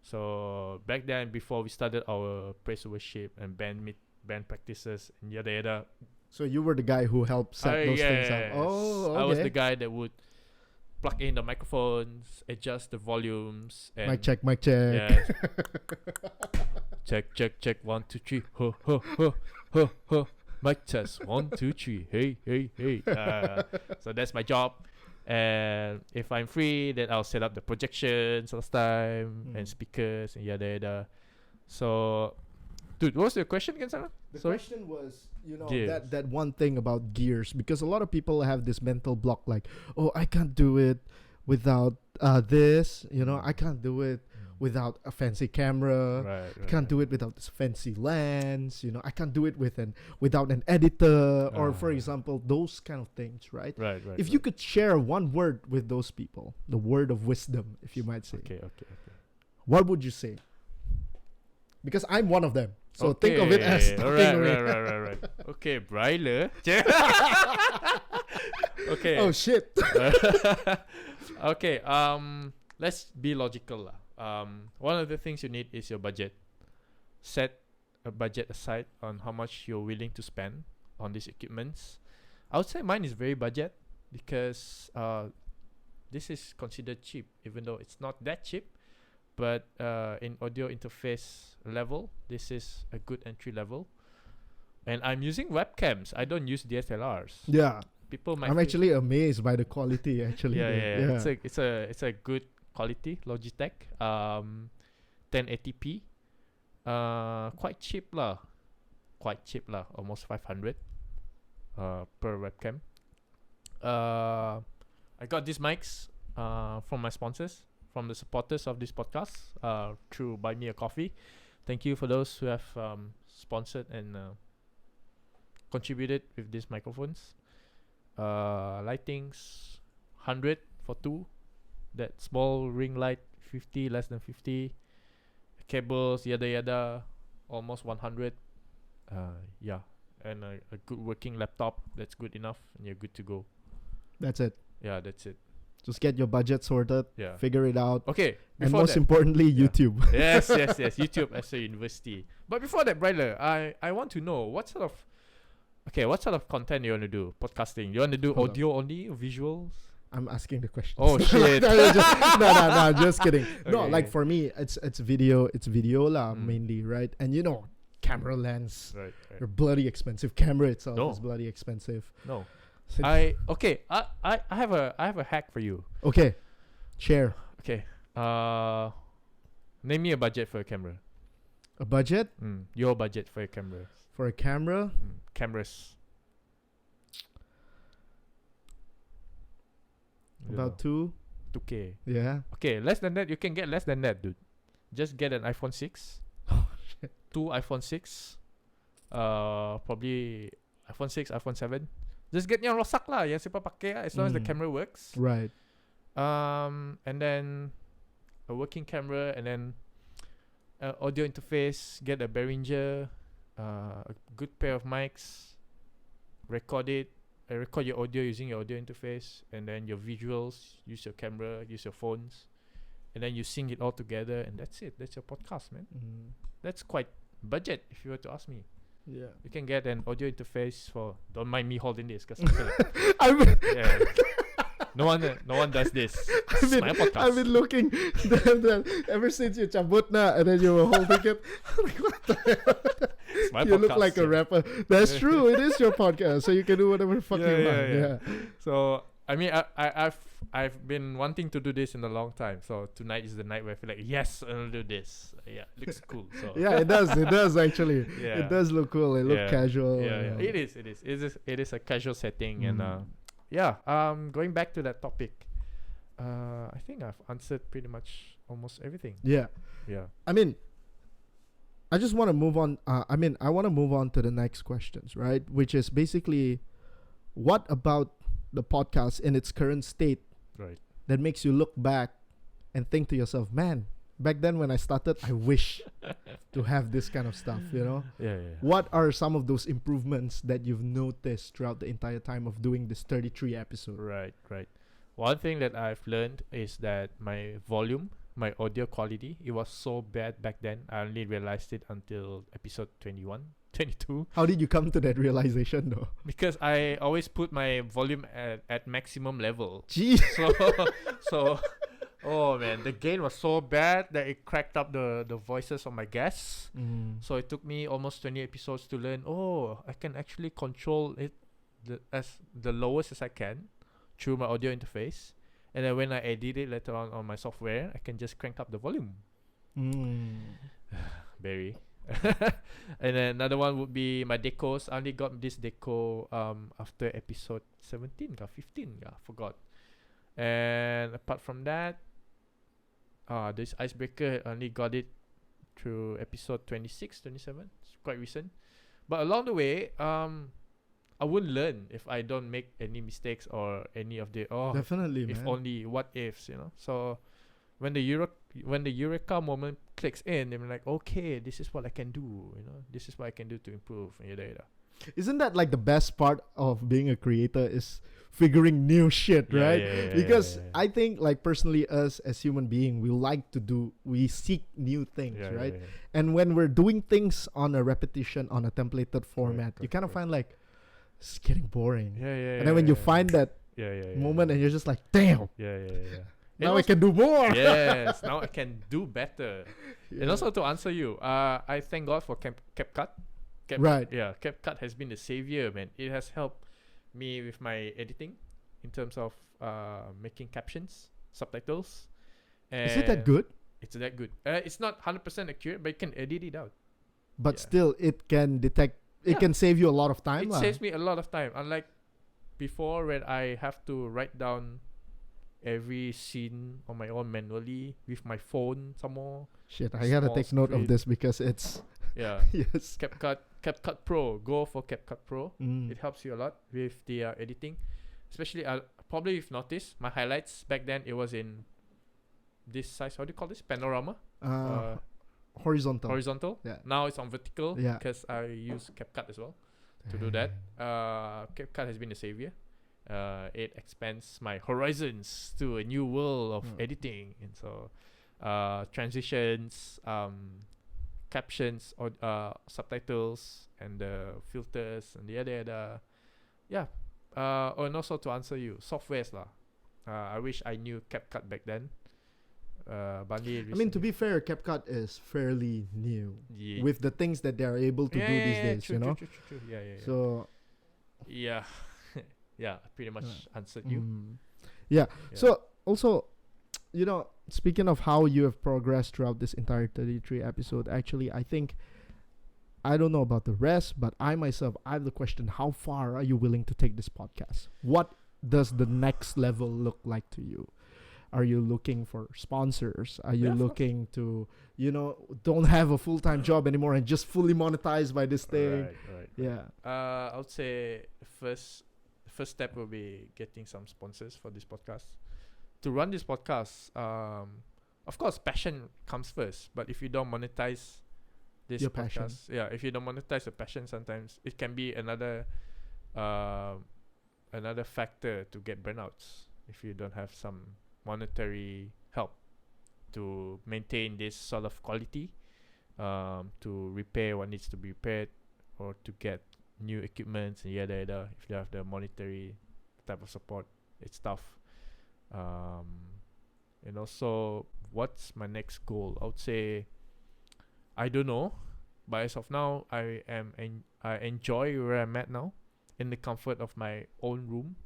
B: So back then, before we started our praise worship and band practices and yada yada.
A: So you were the guy who helped set those things up. Oh, okay.
B: I was the guy that would plug in the microphones, adjust the volumes, and
A: mic check.
B: Yeah. check 1 2 3. Ho. Mic test 1 2 3. Hey. So that's my job. And if I'm free, then I'll set up the projections last time and speakers and yada yada. So, dude, what was your question again, Sarah?
A: The question was,
B: gears.
A: that one thing about gears, because a lot of people have this mental block, like, oh, I can't do it without this. I can't do it without a fancy camera.
B: Right.
A: Can't do it without this fancy lens. I can't do it without an editor, or for example, those kind of things, right?
B: Right.
A: If you could share one word with those people, the word of wisdom, if you might say.
B: Okay.
A: What would you say? Because I'm one of them. So think of it as talking
B: right. Okay, Bryler. Okay.
A: Oh shit.
B: Okay. Let's be logical lah. One of the things you need is your budget. Set a budget aside on how much you're willing to spend on these equipments. I would say mine is very budget because this is considered cheap, even though it's not that cheap. But in audio interface level, this is a good entry level. And I'm using webcams. I don't use DSLRs.
A: Yeah.
B: People might.
A: I'm actually amazed by the quality. Actually.
B: Yeah. It's a good quality Logitech. 1080p. Quite cheap lah. Almost 500. Per webcam. I got these mics from my sponsors, from the supporters of this podcast, through Buy Me a Coffee. Thank you for those who have sponsored and contributed with these microphones. Lightings 100 for 2. That small ring light 50, less than 50. Cables, yada yada, almost 100. Yeah. And a good working laptop that's good enough, and you're good to go.
A: That's it.
B: Yeah, that's it.
A: Just get your budget sorted.
B: Yeah.
A: Figure it out.
B: Okay.
A: And most importantly, YouTube.
B: yes. YouTube as a university. But before that, Bryler, I want to know what sort of content you want to do? Podcasting. You want to do audio only, visuals?
A: I'm asking the question.
B: Oh shit!
A: No, just kidding. No,
B: Okay.
A: like for me, it's video lah
B: Mm.
A: mainly, right? And you know, camera lens,
B: Right.
A: they're bloody expensive. Camera itself
B: No.
A: is bloody expensive.
B: No.
A: So
B: I have a hack for you.
A: okay, share
B: Okay. Name me a budget for a camera.
A: a budget
B: Your budget for a camera.
A: for a camera.
B: Cameras.
A: About
B: 2K.
A: yeah.
B: Okay, less than that. You can get less than that, dude. Just get an iPhone 6.
A: Oh shit.
B: 2 iPhone 6. Probably iPhone 6, iPhone 7. Just get yang rosak lah, yang siapa pakai lah, as long as the camera works.
A: Right.
B: And then a working camera, and then audio interface. Get a Behringer, a good pair of mics. Record it. Record your audio using your audio interface, and then your visuals. Use your camera. Use your phones, and then you sync it all together, and that's it. That's your podcast, man. That's quite budget, if you were to ask me.
A: Yeah.
B: You can get an audio interface for. Don't mind me holding this, cause
A: I mean,
B: yeah. No one does this. It's my podcast.
A: I've been looking ever since you chabut na, and then you were holding it. I'm like, what the hell?
B: It's my
A: You look
B: podcast,
A: like a
B: yeah.
A: rapper. That's true. It is your podcast, so you can do whatever the fuck you want. Yeah.
B: So I mean, I've been wanting to do this in a long time. So tonight is the night where I feel like, yes, I'll do this. Yeah, looks cool. So
A: Yeah, it does. It does actually.
B: Yeah.
A: It does look cool. It look
B: Yeah.
A: casual.
B: Yeah,
A: and
B: it is. It is a casual setting, and
A: Mm.
B: yeah. Going back to that topic, I think I've answered pretty much almost everything.
A: Yeah.
B: Yeah.
A: I mean, I just want to move on. I want to move on to the next questions, right? Which is basically, what about the podcast in its current state
B: Right.
A: that makes you look back and think to yourself, man, back then when I started, I wish to have this kind of stuff, you know?
B: Yeah.
A: What are some of those improvements that you've noticed throughout the entire time of doing this 33 episode?
B: Right. One thing that I've learned is that my volume, my audio quality, it was so bad back then. I only realized it until episode 21, 22.
A: How did you come to that realization though?
B: Because I always put my volume at maximum level.
A: Jeez.
B: So oh man, the gain was so bad that it cracked up the voices of my guests. So it took me almost 20 episodes to learn, I can actually control it as the lowest as I can through my audio interface. And then when I edit it later on my software, I can just crank up the volume. Very. And then another one would be my decos. I only got this deco after episode 17 or 15, forgot. And apart from that, this icebreaker, I only got it through episode 26, 27. It's quite recent. But along the way, I wouldn't learn if I don't make any mistakes or any of the
A: Definitely,
B: if
A: man.
B: only what ifs, you know. So when the eureka moment clicks in, I'm like, okay, this is what I can do, you know. This is what I can do to improve. Yada.
A: Isn't that like the best part of being a creator is figuring new shit, right?
B: Yeah,
A: because
B: yeah.
A: I think like personally us as human being, we seek new things, right?
B: Yeah.
A: And when we're doing things on a repetition, on a templated format, you kind of find like, it's getting boring. And then when you find that moment and you're just like, damn, now I can do more.
B: Yes, now I can do better.
A: Yeah.
B: And also to answer you, I thank God for CapCut.
A: Right.
B: Yeah, CapCut has been the savior, man. It has helped me with my editing in terms of making captions, subtitles.
A: Is it that good?
B: It's that good. It's not 100% accurate, but you can edit it out.
A: But still, it can detect. It can save you a lot of time.
B: It saves me a lot of time. Unlike before, when I have to write down every scene on my own manually with my phone some more.
A: Shit, I gotta
B: Small
A: take note of
B: screen.
A: this because it's
B: Yeah.
A: yes.
B: CapCut Pro. Go for CapCut Pro.
A: Mm.
B: It helps you a lot with the editing. Especially, probably you've noticed, my highlights back then, it was in this size. How do you call this? Panorama?
A: Horizontal.
B: Horizontal.
A: Yeah.
B: Now it's on vertical
A: Yeah.
B: because I use CapCut as well to do that. CapCut has been a savior. It expands my horizons to a new world of editing, and so transitions, captions, or subtitles, and the filters and the other. Yeah. And also to answer you, softwares lah. I wish I knew CapCut back then. Bali
A: I mean, to be fair, CapCut is fairly new
B: yeah.
A: with the things that they are able to do these days,
B: true,
A: you know.
B: True. Yeah.
A: So
B: Yeah. Yeah, pretty much answered you.
A: Yeah. So also, you know, speaking of how you have progressed throughout this entire 33 episode, actually, I think, I don't know about the rest, but I myself, I have the question: how far are you willing to take this podcast? What does the next level look like to you? Are you looking for sponsors? Are you looking to, you know, don't have a full-time job anymore and just fully monetize by this thing?
B: Right.
A: Yeah.
B: I would say the first step will be getting some sponsors for this podcast. To run this podcast, of course, passion comes first. But if you don't monetize this
A: Your
B: podcast,
A: passion.
B: if you don't monetize the passion, sometimes it can be another factor to get burnouts if you don't have some monetary help to maintain this sort of quality, to repair what needs to be repaired, or to get new equipment and yada. If you have the monetary type of support, it's tough. And also, what's my next goal? I would say, I don't know, but as of now, I enjoy where I'm at now, in the comfort of my own room,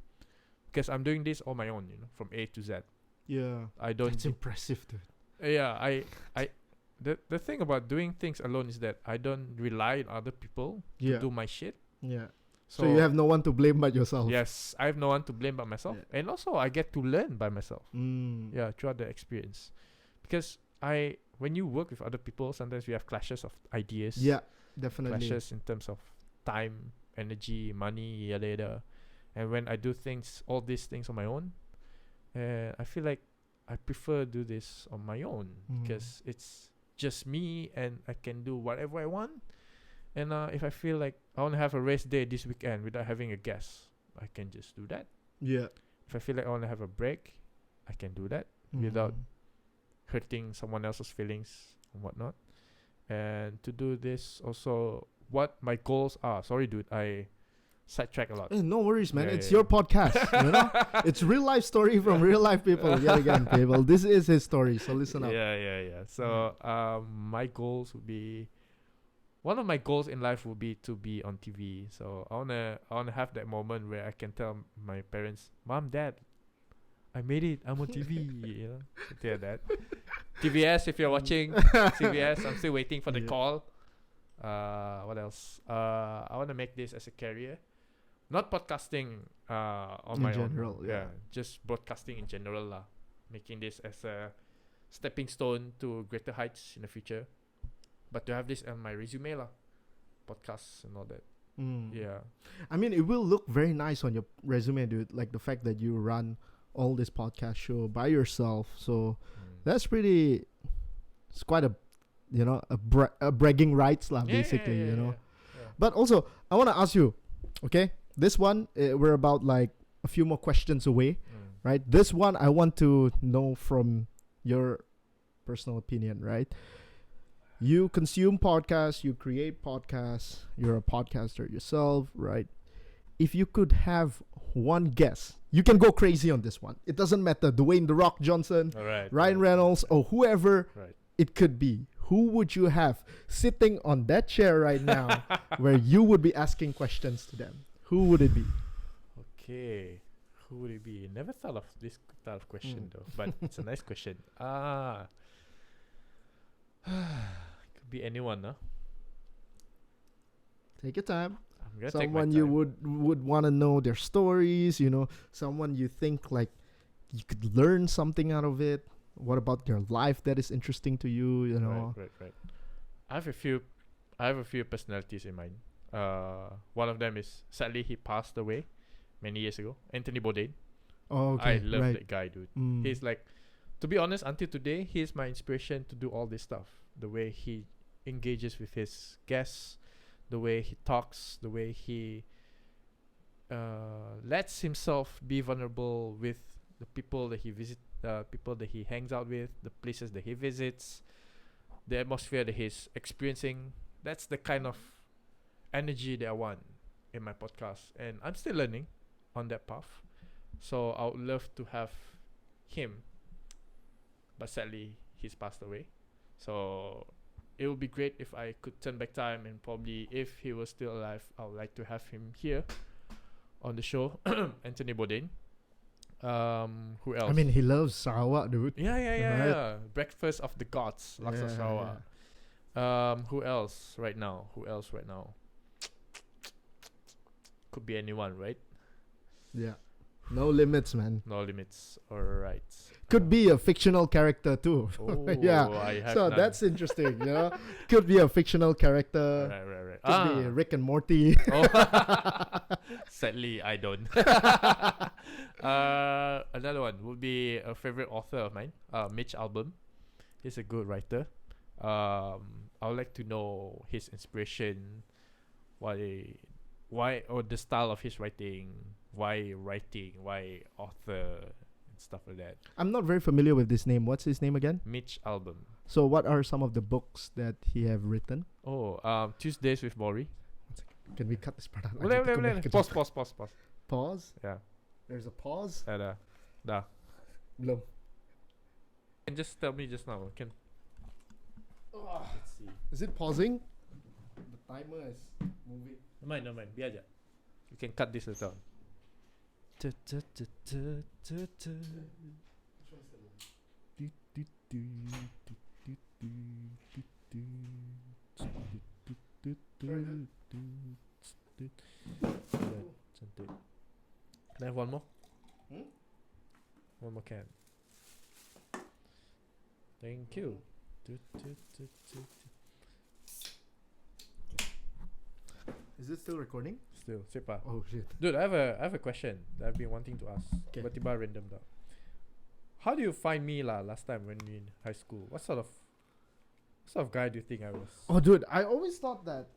B: because I'm doing this on my own, you know, from A to Z.
A: Yeah.
B: I don't.
A: That's impressive, dude.
B: The thing about doing things alone is that I don't rely on other people to do my shit.
A: Yeah. So you have no one to blame but yourself.
B: Yes, I have no one to blame but myself, and also I get to learn by myself. Yeah, throughout the experience, because when you work with other people, sometimes we have clashes of ideas.
A: Yeah, definitely.
B: Clashes in terms of time, energy, money, yada. And when I do all these things on my own, I feel like I prefer do this on my own because it's just me and I can do whatever I want. And if I feel like I want to have a rest day this weekend without having a guest, I can just do that.
A: Yeah.
B: If I feel like I want to have a break, I can do that without hurting someone else's feelings and whatnot. And to do this also, what my goals are. Sorry, dude, I sidetrack a lot.
A: Hey, no worries, man. It's your podcast, you know? It's real life story from real life people. Yet again, people. This is his story, so listen up.
B: Yeah. So, my goals would be, one of my goals in life would be to be on TV. So I wanna have that moment where I can tell my parents, Mom, Dad, I made it. I'm on TV. You know, something like that. TVS, if you're watching, TVS, I'm still waiting for the call. What else? I want to make this as a career, not podcasting. On my
A: general,
B: own. Yeah, just broadcasting in general lah. Making this as a stepping stone to greater heights in the future. But to have this on my resume lah, podcasts and all that. Yeah.
A: I mean, it will look very nice on your resume, dude. Like the fact that you run all this podcast show by yourself. So that's pretty. It's quite a, you know, a bragging rights lah, basically. You know.
B: Yeah.
A: But also, I want to ask you, okay? This one, we're about like a few more questions away, right? This one, I want to know from your personal opinion, right? You consume podcasts, you create podcasts, you're a podcaster yourself, right? If you could have one guest, you can go crazy on this one. It doesn't matter, Dwayne "The Rock" Johnson, Ryan Reynolds, or whoever it could be. Who would you have sitting on that chair right now where you would be asking questions to them? Who would it be?
B: Okay. Who would it be? Never thought of this type of question though, but it's a nice question. Could be anyone, huh?
A: Take your time.
B: I'm gonna
A: Someone
B: take my
A: you
B: time.
A: would want to know their stories, you know, someone you think like you could learn something out of it. What about their life that is interesting to you, you know?
B: Right. I have a few personalities in mind. One of them is, sadly, he passed away many years ago. Anthony Bourdain.
A: Oh, okay.
B: I love that guy, dude. He's like, to be honest, until today, he's my inspiration to do all this stuff. The way he engages with his guests, the way he talks, the way he lets himself be vulnerable with the people that he visits, the people that he hangs out with, the places that he visits, the atmosphere that he's experiencing. That's the kind of energy that I want in my podcast, and I'm still learning on that path. So I would love to have him, but sadly he's passed away. So it would be great if I could turn back time, and probably if he was still alive, I would like to have him here on the show. Anthony Bourdain. Who else?
A: I mean, he loves Sarawak, dude.
B: Yeah. Breakfast of the Gods, Laksa Sarawak. Who else right now? Could be anyone, right?
A: Yeah. No limits, man.
B: No limits. Alright.
A: Could be a fictional character too.
B: Oh,
A: yeah.
B: I have
A: So
B: none.
A: that's interesting, you know. Could be a fictional character.
B: Right.
A: Could be Rick and Morty.
B: Oh. Sadly, I don't. Another one would be a favorite author of mine, Mitch Albom. He's a good writer. I would like to know his inspiration, why, or the style of his writing, why author, and stuff like that.
A: I'm not very familiar with this name. What's his name again?
B: Mitch Albom.
A: So what are some of the books that he have written?
B: Tuesdays with Bori.
A: Can we cut this part out?
B: Boleh. Pause.
A: Pause?
B: Yeah.
A: There's a pause?
B: Dah.
A: Belum.
B: And just tell me just now. Can. Let's see.
A: Is it pausing? The timer is moving.
B: No mind. Biar je. You can cut this later on. Can I have one more? One more can. Thank you.
A: Is it still recording?
B: Still, siapa?
A: Oh shit.
B: Dude, I have a question that I've been wanting to ask.
A: Okay.
B: Tiba-tiba random dah. How do you find me last time when we in high school? What sort of guy do you think I was?
A: Oh dude, I always thought that,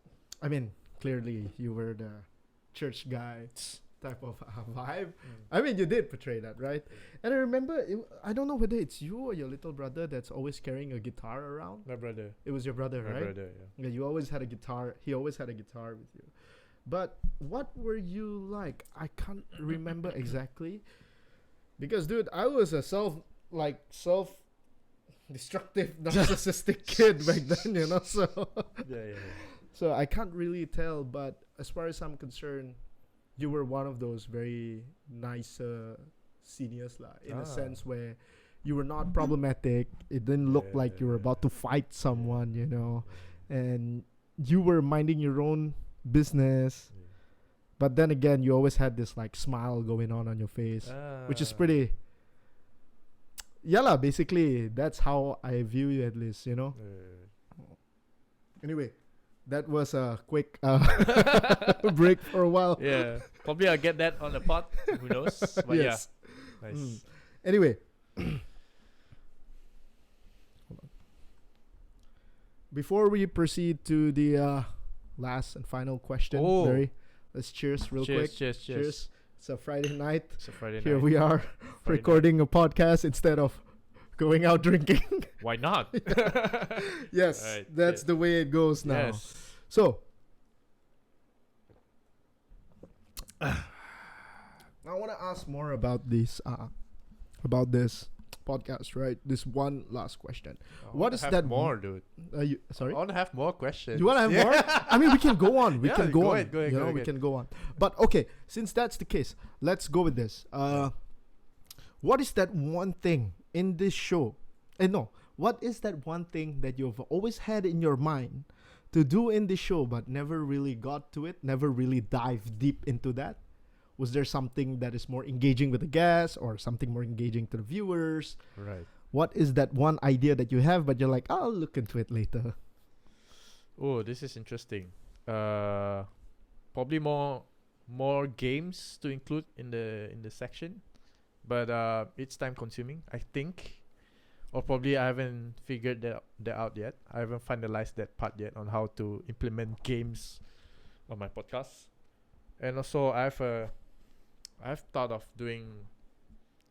A: I mean, clearly you were the church guy type of vibe. I mean, you did portray that, right? And I remember, I don't know whether it's you or your little brother that's always carrying a guitar around.
B: My brother.
A: It was your brother,
B: My
A: right?
B: brother, yeah.
A: Yeah, you always had a guitar. He always had a guitar with you. But what were you like? I can't remember exactly. Because, dude, I was a self-destructive, narcissistic kid back then, you know? So,
B: Yeah.
A: so I can't really tell. But as far as I'm concerned, you were one of those very nice seniors, in a sense where you were not problematic. It didn't look like you were about to fight someone, you know? And you were minding your own business. But then again, you always had this like smile going on your face, which is pretty. Yeah, basically, that's how I view you, at least, you know. Anyway, that was a quick break for a while.
B: Yeah, probably I'll get that on the pod. Who knows? But
A: Yes.
B: yeah, nice.
A: Anyway, hold on. Before we proceed to the last and final question, Barry, let's cheers real quick.
B: Cheers.
A: It's a Friday night.
B: Here
A: Here we are recording a podcast instead of going out drinking.
B: Why not?
A: Yes,
B: Right,
A: that's the way it goes now.
B: Yes.
A: So, I want to ask more about this podcast, right? This one last question. What is that
B: more, dude?
A: Sorry?
B: I want to have more questions.
A: You want to have more? I mean, we can go on. We can go on.
B: Go ahead,
A: we can go on. But okay, since that's the case, let's go with this. What is that one thing in this show? What is that one thing that you've always had in your mind to do in this show but never really got to it, never really dived deep into that? Was there something that is more engaging with the guests or something more engaging to the viewers?
B: Right.
A: What is that one idea that you have but you're like, I'll look into it later?
B: Oh, this is interesting. Probably more games to include in the section, but it's time consuming, I think. Or probably I haven't figured that out yet. I haven't finalized that part yet on how to implement games on my podcast. And also I've thought of doing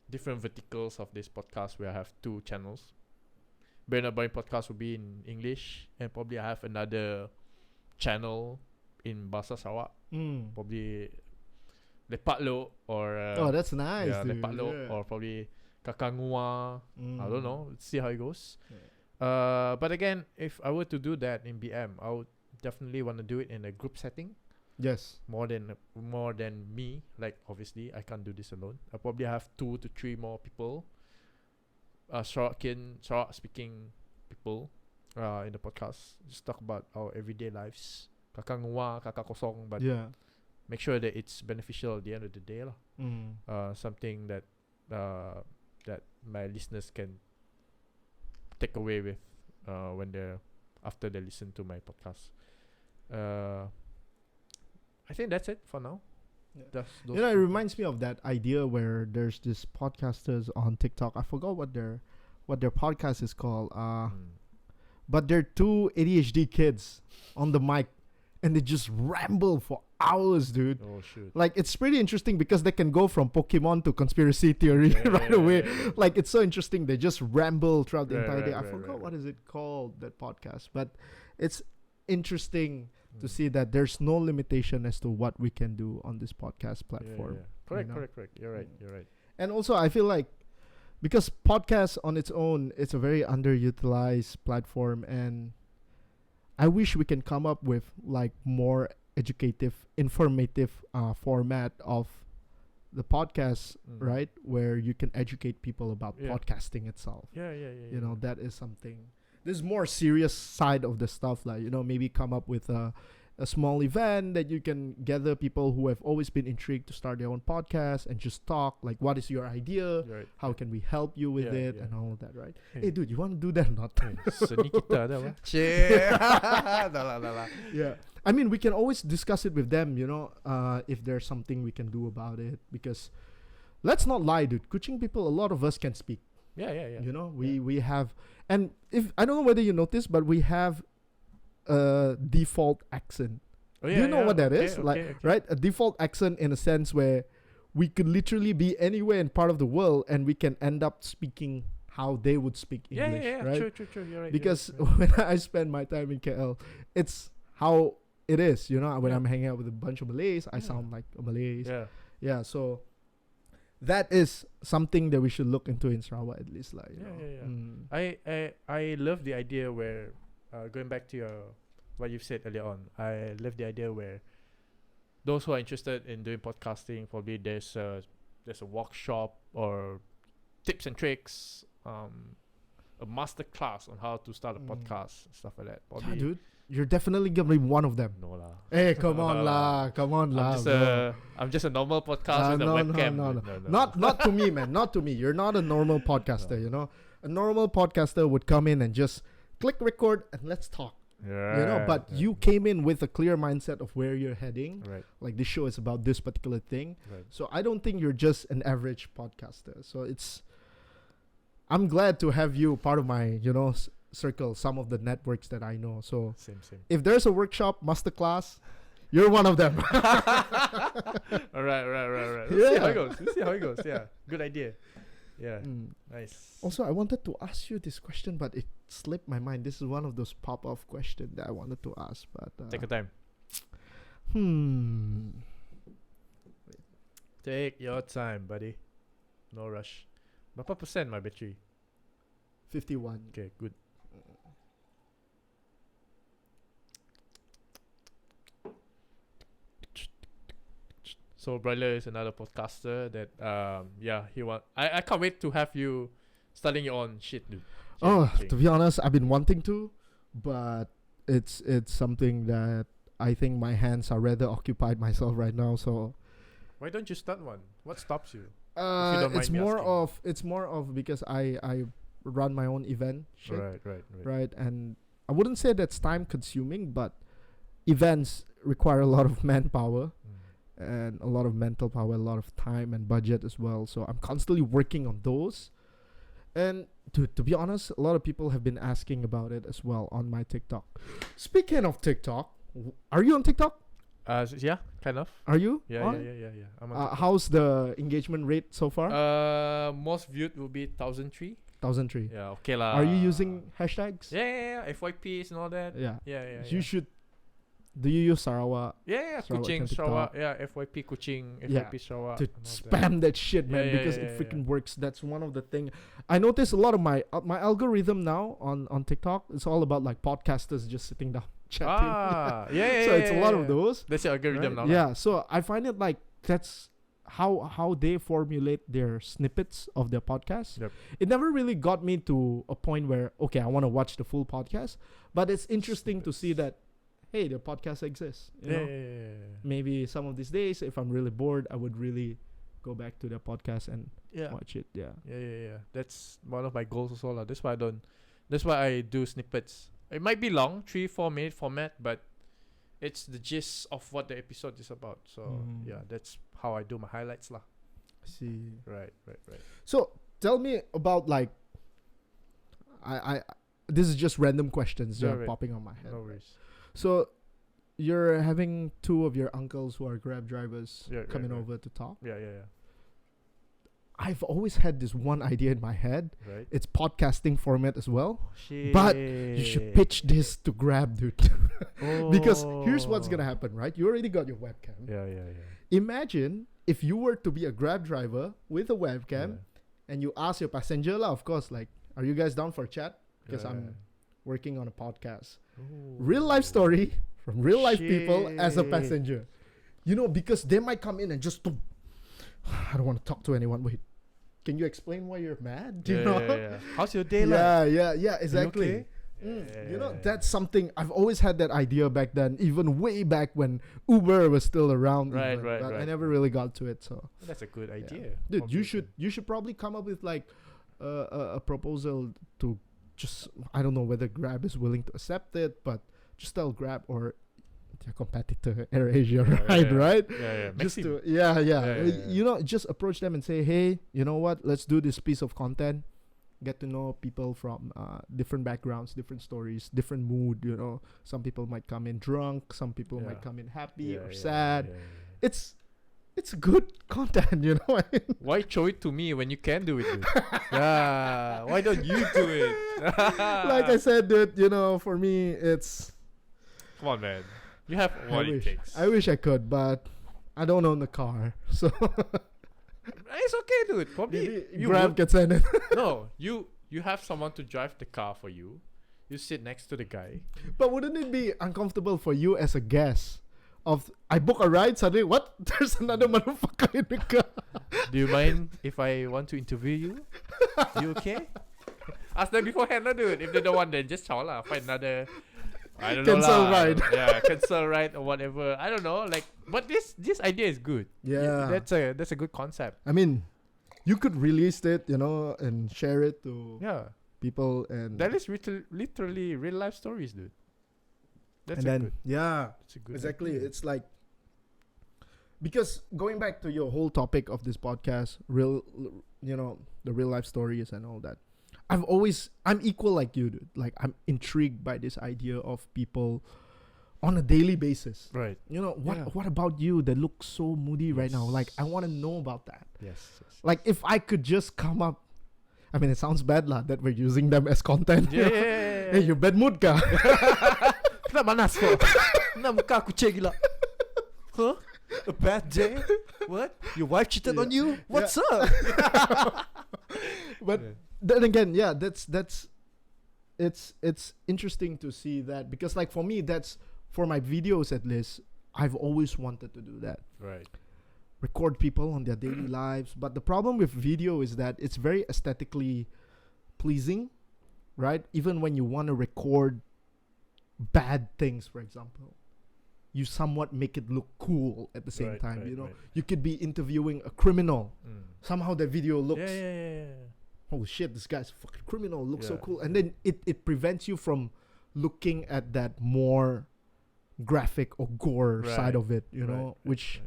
B: different verticals of this podcast where I have 2 channels. Burnouts podcast will be in English, and probably I have another channel in Bahasa Sarawak. Probably lepak lo or
A: Oh, that's nice,
B: yeah,
A: dude.
B: lepak lo
A: Yeah.
B: or probably kakangua. I don't know. Let's see how it goes.
A: Yeah.
B: But again, if I were to do that in BM, I would definitely want to do it in a group setting.
A: Yes.
B: More than me. Like obviously, I can't do this alone. I probably have 2 to 3 more people. Sarawak speaking people. In the podcast, just talk about our everyday lives. Kakangwa, kakakosong, but
A: Yeah.
B: make sure that it's beneficial at the end of the day, lah. Something that that my listeners can take away with after they listen to my podcast. I think that's it for now.
A: Yeah. It reminds me of that idea where there's this podcasters on TikTok. I forgot what their podcast is called. But they're 2 ADHD kids on the mic, and they just ramble for hours, dude.
B: Oh shoot!
A: Like, it's pretty interesting because they can go from Pokemon to conspiracy theory right away. Like, it's so interesting. They just ramble throughout the entire day. I forgot what is it called, that podcast, but it's interesting to see that there's no limitation as to what we can do on this podcast platform.
B: Correct. You're right.
A: And also, I feel like because podcasts on its own, it's a very underutilized platform, and I wish we can come up with like more educative, informative format of the podcast, right? Where you can educate people about podcasting itself.
B: Yeah.
A: You know, that is something. This more serious side of the stuff, like, you know, maybe come up with a small event that you can gather people who have always been intrigued to start their own podcast and just talk, like, what is your idea?
B: Right.
A: How can we help you with it? And all of that, right? Hey, dude, you want to do that or not?
B: Seni kita ada apa?
A: Yeah. I mean, we can always discuss it with them, you know, if there's something we can do about it. Because let's not lie, dude. Kuching people, a lot of us can speak.
B: Yeah.
A: You know, we have, and if I don't know whether you noticed, but we have a default accent. Do you know what that is? Right? A default accent in a sense where we could literally be anywhere in part of the world and we can end up speaking how they would speak English, right?
B: True. You're right.
A: Because when I spend my time in KL, it's how it is, you know. When I'm hanging out with a bunch of Malays, I sound like a Malay. Yeah. So that is something that we should look into in Sarawak, at least, like.
B: I love the idea where going back to what you've said earlier on. I love the idea where those who are interested in doing podcasting, probably there's a workshop or tips and tricks, a master class on how to start a podcast, stuff like that. Probably.
A: Yeah, dude. You're definitely gonna be one of them.
B: No lah.
A: Hey, come on lah.
B: I'm just a normal podcaster with a webcam.
A: No. Not to me, man. Not to me. You're not a normal podcaster, you know. A normal podcaster would come in and just click record and let's talk. You know, but you came in with a clear mindset of where you're heading. Right. Like, this show is about this particular thing. Right. So I don't think you're just an average podcaster. So I'm glad to have you part of my, you know, circle, some of the networks that I know. So
B: same.
A: If there's a workshop, masterclass, you're one of them.
B: All right. Let's see how it goes. Yeah. Good idea. Yeah. Nice.
A: Also, I wanted to ask you this question, but it slipped my mind. This is one of those pop-off questions that I wanted to ask, but
B: take your time. Take your time, buddy. No rush. Berapa percent my battery?
A: 51.
B: Okay, good. So Bryler is another podcaster that I can't wait to have you starting your own shit, dude.
A: To be honest, I've been wanting to, but it's something that I think my hands are rather occupied myself right now. So
B: why don't you start one? What stops you?
A: It's more of because I run my own event shit. Right, and I wouldn't say that's time consuming, but events require a lot of manpower. And a lot of mental power, a lot of time and budget as well. So I'm constantly working on those. And to be honest, a lot of people have been asking about it as well on my TikTok. Speaking of TikTok, are you on TikTok?
B: Yeah, kind of.
A: Are you?
B: Yeah. I'm on
A: how's the engagement rate so far?
B: Most viewed will be 1,003.
A: 1,003.
B: Yeah, okay lah.
A: Are you using hashtags?
B: Yeah. FYPs and all that.
A: Yeah.
B: Yeah.
A: You should Do you use Sarawak?
B: Yeah,
A: Sarawak
B: Kuching,
A: on TikTok.
B: Sarawak, FYP Kuching, FYP Sarawak.
A: To
B: and all
A: spam that shit, man, because it freaking works. That's one of the thing. I notice a lot of my algorithm now on TikTok. It's all about like podcasters just sitting down chatting. So it's a lot of those.
B: That's your algorithm
A: right?
B: now.
A: Yeah, so I find it like that's how they formulate their snippets of their podcast.
B: Yep.
A: It never really got me to a point where okay, I want to watch the full podcast, but it's interesting to see that hey, the podcast exists. You know? Maybe some of these days, if I'm really bored, I would really go back to the podcast and watch it. Yeah.
B: That's one of my goals as well. That's why I do snippets. It might be long, 3-4 minute format, but it's the gist of what the episode is about. So that's how I do my highlights lah.
A: See.
B: Right.
A: So tell me about like, I this is just random questions that are popping on my head.
B: No worries.
A: So you're having 2 of your uncles who are Grab drivers coming over to talk.
B: Yeah.
A: I've always had this one idea in my head.
B: Right.
A: It's podcasting format as well.
B: Shit.
A: But you should pitch this to Grab, dude. Because here's what's gonna happen, right? You already got your webcam.
B: Yeah.
A: Imagine if you were to be a Grab driver with a webcam and you ask your passenger lah, of course, like, are you guys down for a chat? Because I'm working on a podcast. Real life story from real life people as a passenger. You know, because they might come in and just I don't want to talk to anyone. Wait, can you explain why you're mad? Do you know?
B: How's your day like?
A: Yeah, exactly. You know, that's something I've always had that idea back then, even way back when Uber was still around.
B: Right.
A: I never really got to it. So
B: that's a good idea,
A: dude. You should probably come up with like a proposal to just, I don't know whether Grab is willing to accept it, but just tell Grab or their competitor AirAsia, right?
B: Yeah.
A: Just to you know, just approach them and say, hey, you know what? Let's do this piece of content. Get to know people from different backgrounds, different stories, different mood. You know, some people might come in drunk, some people might come in happy or sad. It's good content, you know.
B: Why show it to me when you can do it? Dude? Why don't you do it?
A: Like I said, dude, you know, for me, it's.
B: Come on, man. You have what it takes.
A: I wish I could, but I don't own the car, so.
B: It's okay, dude. Probably
A: you Grab can send it.
B: No, you have someone to drive the car for you. You sit next to the guy.
A: But wouldn't it be uncomfortable for you as a guest? I book a ride, suddenly what? There's another motherfucker in the car.
B: Do you mind if I want to interview you? You okay? Ask them beforehand, dude. If they don't want, then just chow lah. Find another. I don't know.
A: Cancel ride.
B: Cancel ride or whatever. I don't know. Like, but this idea is good.
A: Yeah,
B: that's a good concept.
A: I mean, you could release it, you know, and share it to people, and
B: that is literally real life stories, dude. That's
A: good. Yeah,
B: that's a good
A: exactly.
B: idea.
A: It's like, because going back to your whole topic of this podcast, you know, the real life stories and all that. I'm equal like you, dude. Like, I'm intrigued by this idea of people on a daily basis.
B: Right.
A: You know, what about you that looks so moody right now? Like, I want to know about that.
B: Yes.
A: Like, if I could just come up, I mean, it sounds bad lah that we're using them as content.
B: Yeah.
A: Hey, you bad mood ka?
B: Kenapa manas kau? Kenapa muka aku cek gila? Huh? A bad day? What? Your wife cheated on you? What's up?
A: But then again, that's it's interesting to see that, because like for me, that's for my videos at least, I've always wanted to do that.
B: Right.
A: Record people on their daily lives. But the problem with video is that it's very aesthetically pleasing, right? Even when you want to record bad things, for example, you somewhat make it look cool at the same time. You know, you could be interviewing a criminal. Somehow the video looks, oh shit, this guy's a fucking criminal, looks so cool. And then it prevents you from looking at that more graphic or gore side of it, you know, which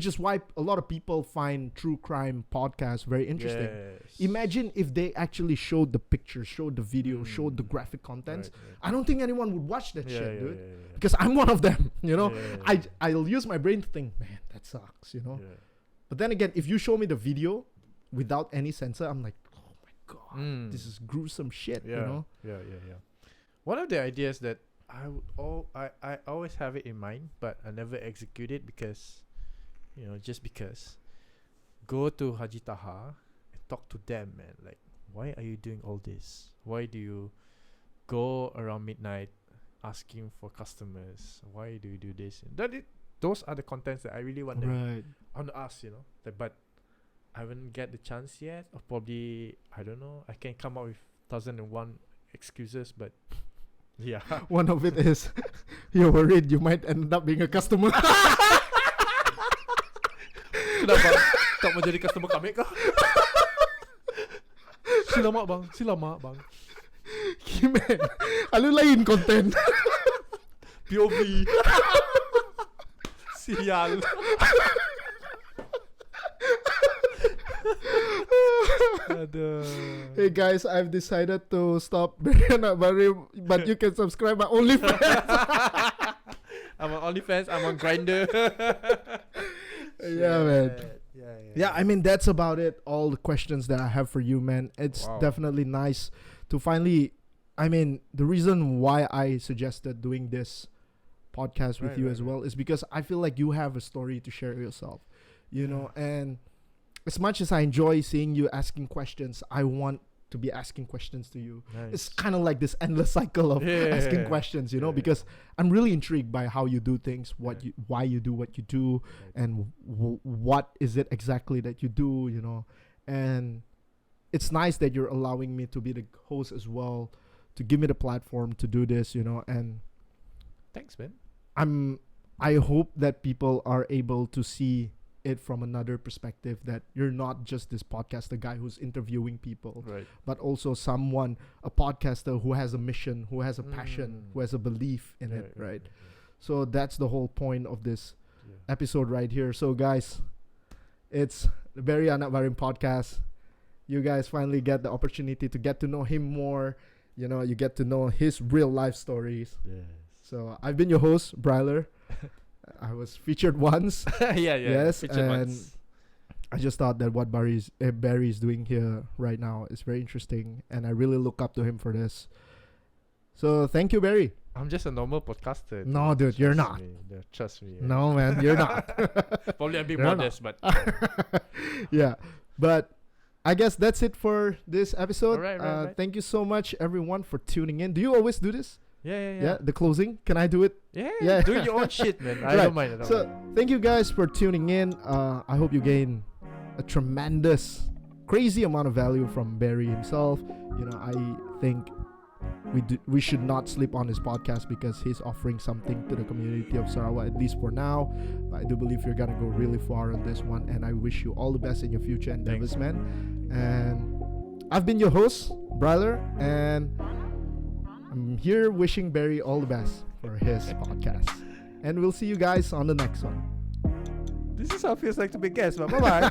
A: is why a lot of people find true crime podcasts very interesting. Imagine if they actually showed the pictures, showed the video, showed the graphic contents. I don't think anyone would watch that shit, dude. Because I'm one of them, you know. I'll use my brain to think, man, that sucks, you know. But then again, if you show me the video without any censor, I'm like, oh my god, this is gruesome shit, you know.
B: One of the ideas that I always have it in mind, but I never execute it because, just because. Go to Haji Taha and talk to them, man. Like, why are you doing all this? Why do you go around midnight asking for customers? Why do you do this? And those are the contents that I really want to ask, but I haven't get the chance yet. Or probably, I don't know. I can come up with 1001 excuses, but yeah.
A: One of it is you're worried you might end up being a customer.
B: Kenapa? Tak mau jadi customer kami kah? Sila mak bang.
A: Gimana? Alu lain konten.
B: POV. Sial. Aduh.
A: Hey guys, I've decided to stop Bernard Barry, but you can subscribe my OnlyFans.
B: I'm on OnlyFans. I'm on Grindr.
A: Yeah, man.
B: Yeah.
A: I mean, that's about it. All the questions that I have for you, man. It's definitely nice to finally. I mean, the reason why I suggested doing this podcast with you as well is because I feel like you have a story to share yourself, you know. And as much as I enjoy seeing you asking questions, I want to be asking questions to you.
B: Nice.
A: It's kind of like this endless cycle of asking questions, you know, because I'm really intrigued by how you do things, why you do what you do, and what is it exactly that you do, you know. And it's nice that you're allowing me to be the host as well, to give me the platform to do this, you know. And
B: thanks, man.
A: I hope that people are able to see it from another perspective, that you're not just this podcaster guy who's interviewing people, but also a podcaster who has a mission, who has a passion, who has a belief in it, right? So that's the whole point of this episode right here. So guys, it's the Barry Anak Barim podcast. You guys finally get the opportunity to get to know him more. You know, you get to know his real life stories. So I've been your host, Bryler. I was featured once. Yes, featured and once. I just thought that what Barry is doing here right now is very interesting, and I really look up to him for this. So thank you, Barry.
B: I'm just a normal podcaster.
A: No, dude, you're not.
B: Trust me.
A: No, man, you're not.
B: Probably a bit modest, but
A: yeah. But I guess that's it for this episode.
B: Right.
A: Thank you so much, everyone, for tuning in. Do you always do this?
B: Yeah.
A: The closing. Can I do it?
B: Yeah. Do your own shit, man. I don't mind.
A: Thank you guys for tuning in. I hope you gain a tremendous, crazy amount of value from Barry himself. You know, I think we should not sleep on his podcast because he's offering something to the community of Sarawak, at least for now. But I do believe you're gonna go really far on this one, and I wish you all the best in your future endeavors, man. And I've been your host, Bryler, and I'm here wishing Barry all the best for his podcast. And we'll see you guys on the next one.
B: This is how it feels like to be a guest, but bye-bye.